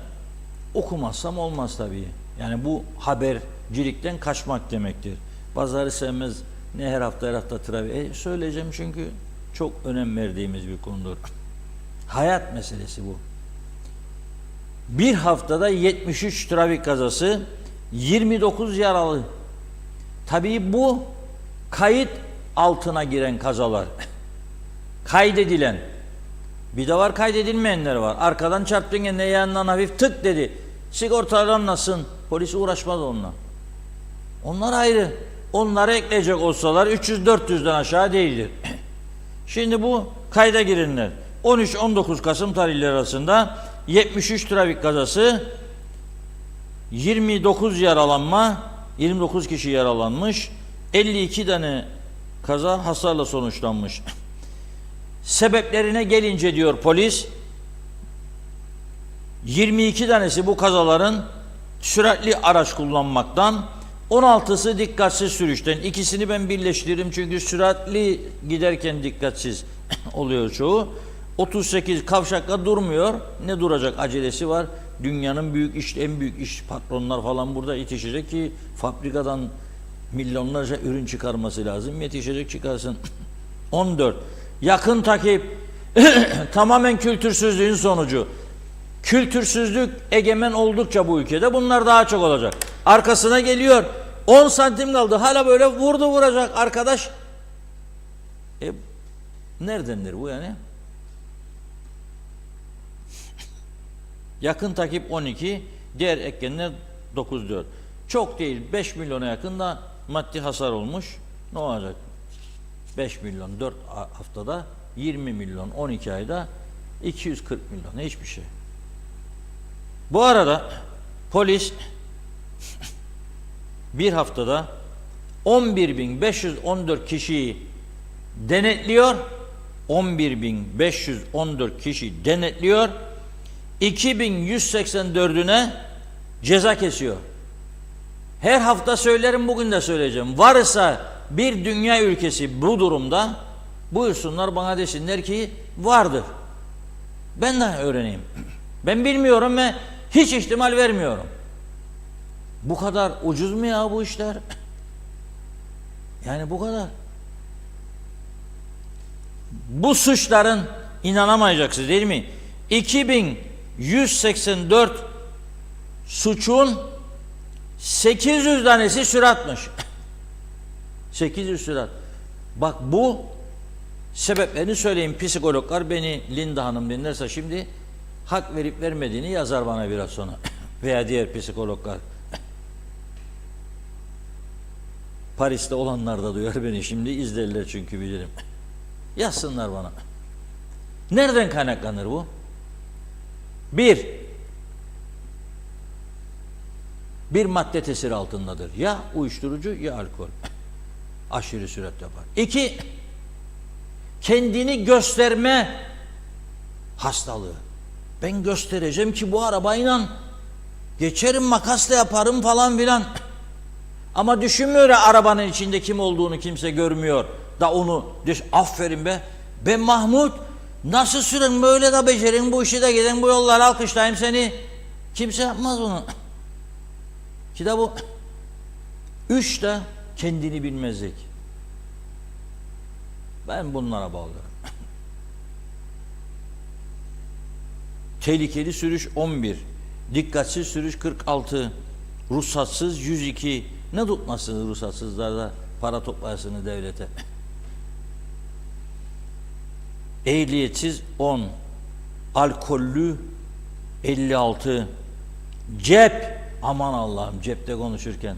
Okumazsam olmaz tabii. Yani bu habercilikten kaçmak demektir. Bazıları sevmez ne her hafta trafik. Söyleyeceğim çünkü çok önem verdiğimiz bir konudur. Hayat meselesi bu. Bir haftada 73 trafik kazası, 29 yaralı. Tabii bu kayıt altına giren kazalar. Kaydedilen. Bir de var kaydedilmeyenler var. Arkadan çarptın kendine yanından hafif tık dedi. Sigortalanmasın. Polis uğraşmaz onunla. Onlar ayrı. Onları ekleyecek olsalar 300-400'den aşağı değildir. Şimdi bu kayda girenler. 13-19 Kasım tarihleri arasında 73 trafik kazası, 29 yaralanma, 29 kişi yaralanmış, 52 tane kaza hasarla sonuçlanmış. Sebeplerine gelince diyor polis, 22 tanesi bu kazaların süratli araç kullanmaktan, 16'sı dikkatsiz sürüşten. İkisini ben birleştiririm çünkü süratli giderken dikkatsiz oluyor çoğu. 38 kavşakta durmuyor. Ne duracak acelesi var. Dünyanın en büyük iş patronlar falan burada yetişecek ki fabrikadan milyonlarca ürün çıkarması lazım. Yetişecek çıkarsın. 14. Yakın takip tamamen kültürsüzlüğün sonucu. Kültürsüzlük egemen oldukça bu ülkede bunlar daha çok olacak. Arkasına geliyor. 10 santim kaldı. Hala böyle vuracak arkadaş. Neredendir bu yani? Yakın takip 12, diğer etkenler 9-4. Çok değil, 5 milyona yakın da maddi hasar olmuş. Ne olacak? 5 milyon 4 haftada, 20 milyon 12 ayda 240 milyon. Hiçbir şey. Bu arada Polis bir haftada 11.514 kişiyi denetliyor. 11.514 kişi denetliyor. 2.184'üne ceza kesiyor. Her hafta söylerim, bugün de söyleyeceğim. Varsa bir dünya ülkesi bu durumda, buyursunlar bana, desinler ki vardır. Ben de öğreneyim. Ben bilmiyorum ve hiç ihtimal vermiyorum. Bu kadar ucuz mu ya bu işler? Yani bu kadar. Bu suçların, inanamayacaksınız değil mi? 2184 suçun 800 tanesi süratmiş. 800 sürat. Bak bu sebeplerini söyleyeyim. Psikologlar beni, Linda Hanım dinlerse şimdi hak verip vermediğini yazar bana biraz sonra. Veya diğer psikologlar. Paris'te olanlar da duyar beni şimdi, izlerler çünkü bilirim. Yazsınlar bana. Nereden kaynaklanır bu? Bir madde tesiri altındadır. Ya uyuşturucu ya alkol. Aşırı sürat yapar. 2, kendini gösterme hastalığı. Ben göstereceğim ki bu arabayla geçerim, makasla yaparım falan filan. Ama düşünmüyor ya, arabanın içinde kim olduğunu kimse görmüyor. Da onu aferin be. Ben Mahmut, nasıl sürün böyle de becerin, bu işi de gidin, bu yollara alkışlayayım seni. Kimse yapmaz bunu. Kitabı 3 de kendini bilmezlik. Ben bunlara bağlıyorum. Tehlikeli sürüş 11, dikkatsiz sürüş 46, ruhsatsız 102. Ne tutmasınız ruhsatsızlarda, para toplayasınız devlete. Ehliyetsiz 10, alkollü 56, cep, aman Allah'ım, cepte konuşurken.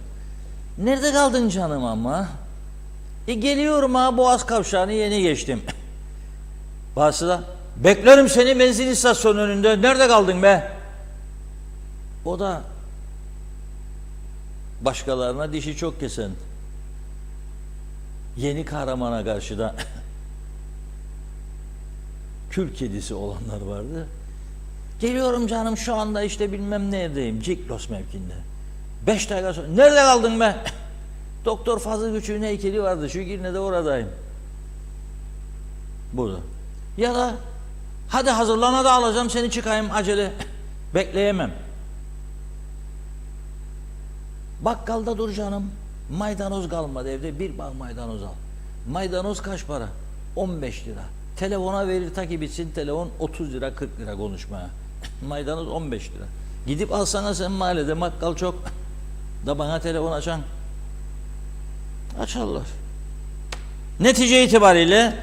Nerede kaldın canım ama? Geliyorum ha, Boğaz Kavşağı'nı yeni geçtim. Bazısı da beklerim seni benzin istasyonu önünde, nerede kaldın be? O da başkalarına dişi çok kesen, yeni kahramana karşı da kül kedisi olanlar vardı. Geliyorum canım, şu anda işte bilmem neredeyim, Ciklos mevkinde. 5 dakika sonra, nerede kaldın be? Doktor Fazıl Küçük'ün heykeli vardı, şu Girne'de oradayım. Burada. Ya da hadi hazırlan, hadi alacağım seni, çıkayım acele. Bekleyemem. Bakkalda dur canım, maydanoz kalmadı evde, bir bağ maydanoz al. Maydanoz kaç para? 15 lira. Telefona verir ta ki bitsin telefon, 30 lira 40 lira konuşmaya. Maydanoz 15 lira. Gidip alsana sen mahallede, bakkal çok. Da bana telefon açan. Açarlar. Netice itibariyle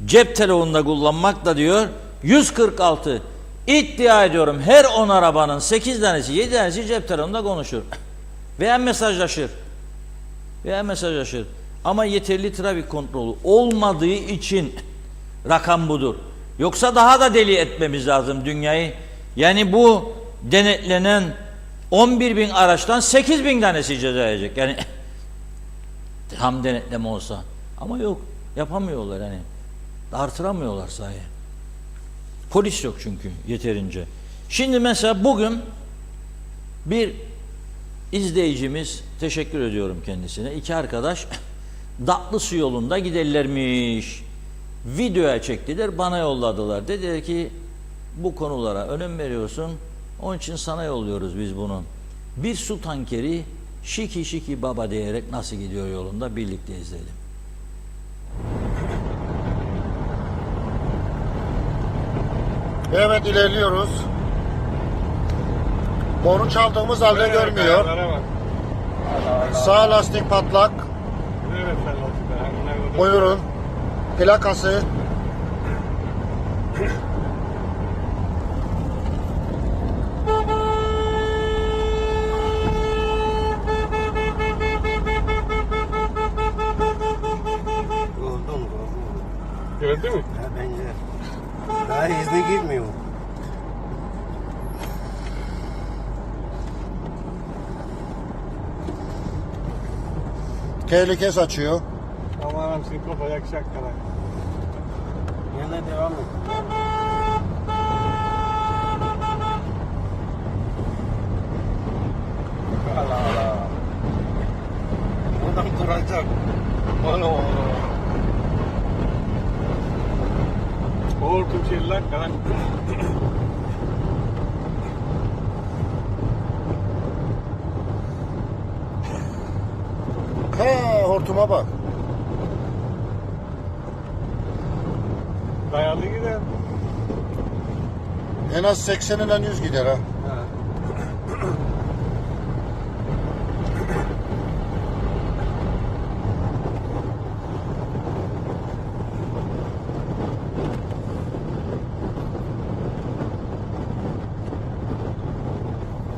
cep telefonunda kullanmak da diyor 146. İddia ediyorum her 10 arabanın 8 tanesi 7 tanesi cep telefonunda konuşur. Veya mesajlaşır. Ama yeterli trafik kontrolü olmadığı için rakam budur. Yoksa daha da deli etmemiz lazım dünyayı. Yani bu denetlenen 11.000 araçtan 8.000 tanesi ceza yiyecek. Yani tam denetleme olsa. Ama yok. Yapamıyorlar yani. Artıramıyorlar sahi. Polis yok çünkü yeterince. Şimdi mesela bugün bir izleyicimiz, teşekkür ediyorum kendisine, 2 arkadaş Datlısu yolunda giderlermiş. Videoya çektiler, bana yolladılar. Dediler ki bu konulara önem veriyorsun, onun için sana yolluyoruz biz bunu. Bir su tankeri şiki şiki baba diyerek nasıl gidiyor yolunda, birlikte izleyelim. Evet, ilerliyoruz. Boru çaldığımız halde görmüyor. Sağ lastik patlak. Buyurun. Plakası. Gördün mü? Bence. Daha hızlı gitmiyor. Tehlike saçıyor. Aman şimdi kopacak şakalar. Yine devam et. Allah Allah. Buradan duracak. Allah Allah. Hortum şeyler kan. He, hortuma bak. Dayalı gider. En az 80'inden 100 gider ha.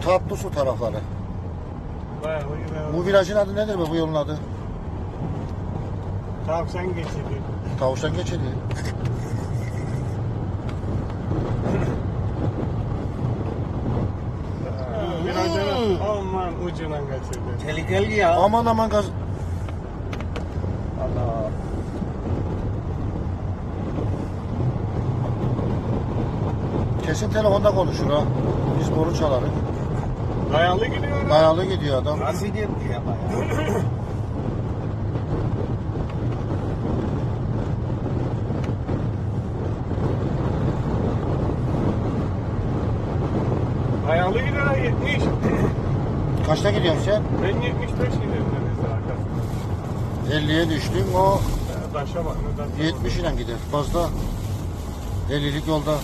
Tatlı su tarafları. Dayalı gider. Bu virajın adı nedir be, bu yolun adı? Tavşan geçidi. Tavşan geçidi. Virajın aman ucundan kaçırdı. Tehlikeli ya. Aman aman gaz. Allah. Kesin telefonda konuşur ha. Biz boru çalarız. Dayalı gidiyor. Dayalı gidiyor adam. Nasıl gidiyor ya bayağı? Dayalı gidiyor ha, 70. Kaçta gidiyorsun sen? Ben 75 gidiyorum neredeyse arkasında. 50'ye düştün, o Taşa bak. 70 ile gider. Fazla. 50'lik yolda.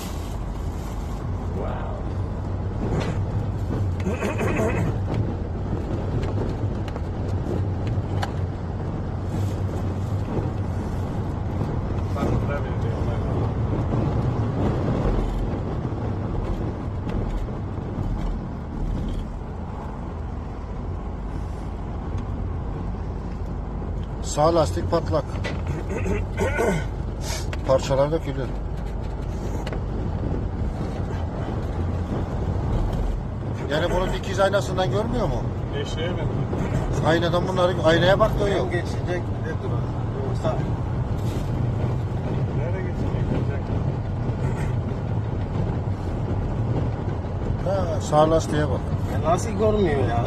Sağ lastik patlak. Parçalar dökülür. Yani bunu dikiz aynasından görmüyor mu? Eşeğe mi? Aynadan bunları, aynaya bak diyor. Geçecek de durur. Yoksa nereye geçecek? Ha, sağ lastiğe bak. Ya nasıl görmüyor ya?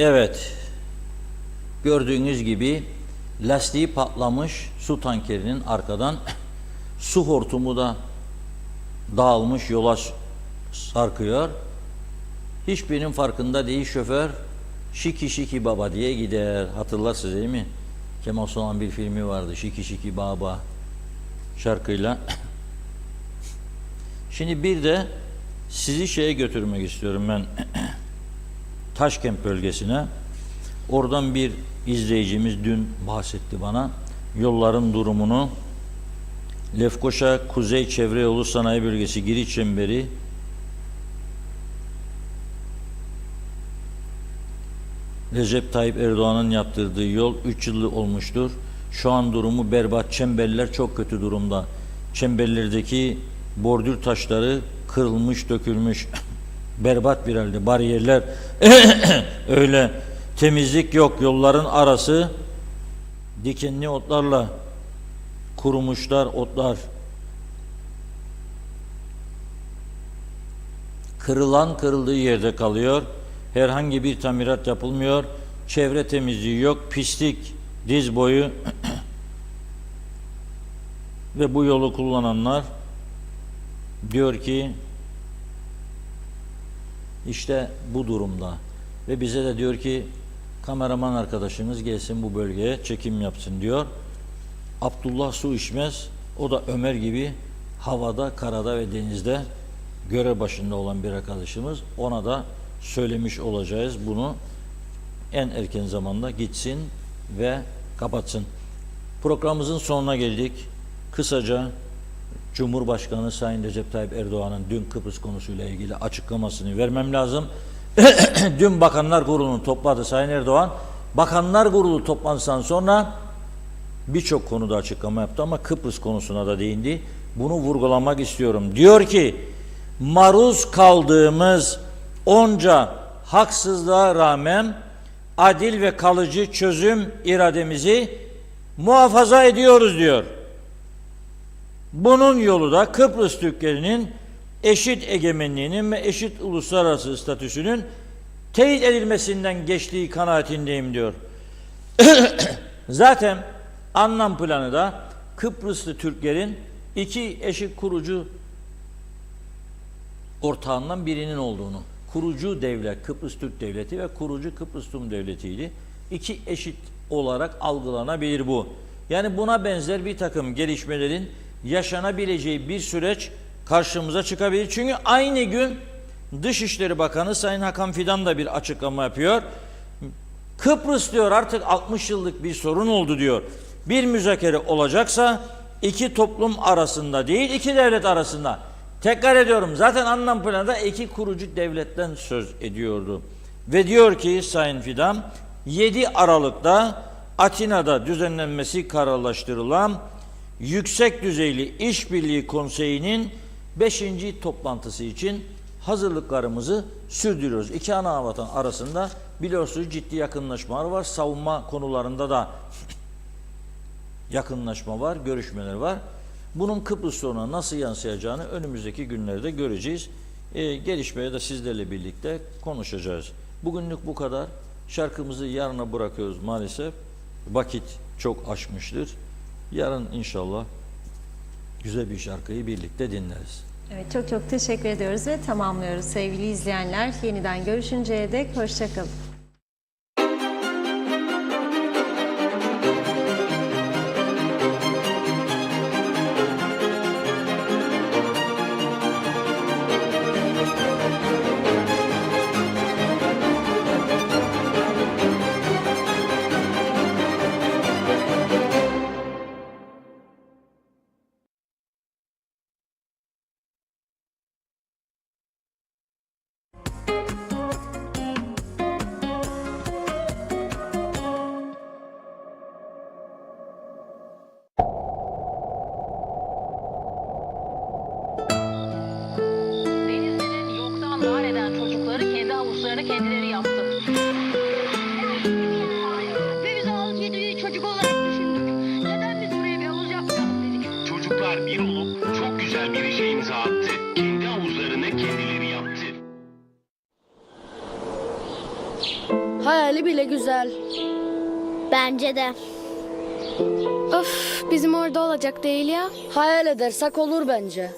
Evet, gördüğünüz gibi lastiği patlamış su tankerinin arkadan, su hortumu da dağılmış, yola sarkıyor. Hiçbirinin farkında değil şoför, şiki şiki baba diye gider. Hatırlarsınız değil mi? Kemal Sunal'ın bir filmi vardı, Şiki Şiki Baba şarkıyla. Şimdi bir de sizi şeye götürmek istiyorum ben. Taşkent bölgesine. Oradan bir izleyicimiz dün bahsetti bana. Yolların durumunu. Lefkoşa Kuzey Çevre Yolu Sanayi Bölgesi giriş çemberi Recep Tayyip Erdoğan'ın yaptırdığı yol 3 yıllık olmuştur. Şu an durumu berbat. Çemberler çok kötü durumda. Çemberlerdeki bordür taşları kırılmış, dökülmüş. Berbat bir halde. Bariyerler öyle. Temizlik yok. Yolların arası dikenli otlarla kurumuşlar otlar. Kırılan kırıldığı yerde kalıyor. Herhangi bir tamirat yapılmıyor. Çevre temizliği yok. Pislik diz boyu ve bu yolu kullananlar diyor ki işte bu durumda. Ve bize de diyor ki kameraman arkadaşınız gelsin bu bölgeye çekim yapsın diyor. Abdullah Su İçmez, o da Ömer gibi havada, karada ve denizde görev başında olan bir arkadaşımız. Ona da söylemiş olacağız bunu. En erken zamanda gitsin ve kapatsın. Programımızın sonuna geldik. Kısaca Cumhurbaşkanı Sayın Recep Tayyip Erdoğan'ın dün Kıbrıs konusuyla ilgili açıklamasını vermem lazım. Dün Bakanlar Kurulu'nu topladı Sayın Erdoğan. Bakanlar Kurulu toplantısından sonra birçok konuda açıklama yaptı ama Kıbrıs konusuna da değindi. Bunu vurgulamak istiyorum. Diyor ki, maruz kaldığımız onca haksızlığa rağmen adil ve kalıcı çözüm irademizi muhafaza ediyoruz diyor. Bunun yolu da Kıbrıs Türklerinin eşit egemenliğinin ve eşit uluslararası statüsünün teyit edilmesinden geçtiği kanaatindeyim diyor. Zaten anlam planı da Kıbrıslı Türklerin iki eşit kurucu ortağından birinin olduğunu, kurucu devlet Kıbrıs Türk Devleti ve kurucu Kıbrıs Rum Devleti'ydi. İki eşit olarak algılanabilir bu. Yani buna benzer bir takım gelişmelerin yaşanabileceği bir süreç karşımıza çıkabilir. Çünkü aynı gün Dışişleri Bakanı Sayın Hakan Fidan da bir açıklama yapıyor. Kıbrıs diyor artık 60 yıllık bir sorun oldu diyor. Bir müzakere olacaksa iki toplum arasında değil, iki devlet arasında. Tekrar ediyorum, zaten anlam planında iki kurucu devletten söz ediyordu. Ve diyor ki Sayın Fidan, 7 Aralık'ta Atina'da düzenlenmesi kararlaştırılan Yüksek Düzeyli İşbirliği Konseyi'nin 5. toplantısı için hazırlıklarımızı sürdürüyoruz. İki ana vatan arasında biliyorsunuz ciddi yakınlaşmalar var. Savunma konularında da yakınlaşma var, görüşmeler var. Bunun Kıbrıs sorununa nasıl yansıyacağını önümüzdeki günlerde göreceğiz. Gelişmeye de sizlerle birlikte konuşacağız. Bugünlük bu kadar. Şarkımızı yarına bırakıyoruz maalesef. Vakit çok aşmıştır. Yarın inşallah güzel bir şarkıyı birlikte dinleriz. Evet, çok çok teşekkür ediyoruz ve tamamlıyoruz sevgili izleyenler. Yeniden görüşünceye dek hoşça kalın. Kendileri yaptı. Ve biz havuz yediği çocuk olarak düşündük. Neden biz buraya bir havuz yapmayalım dedik. Çocuklar bir olup çok güzel bir işe imza attı. Kendi havuzlarını kendileri yaptı. Hayali bile güzel. Bence de. Öf, bizim orada olacak değil ya. Hayal edersek olur bence.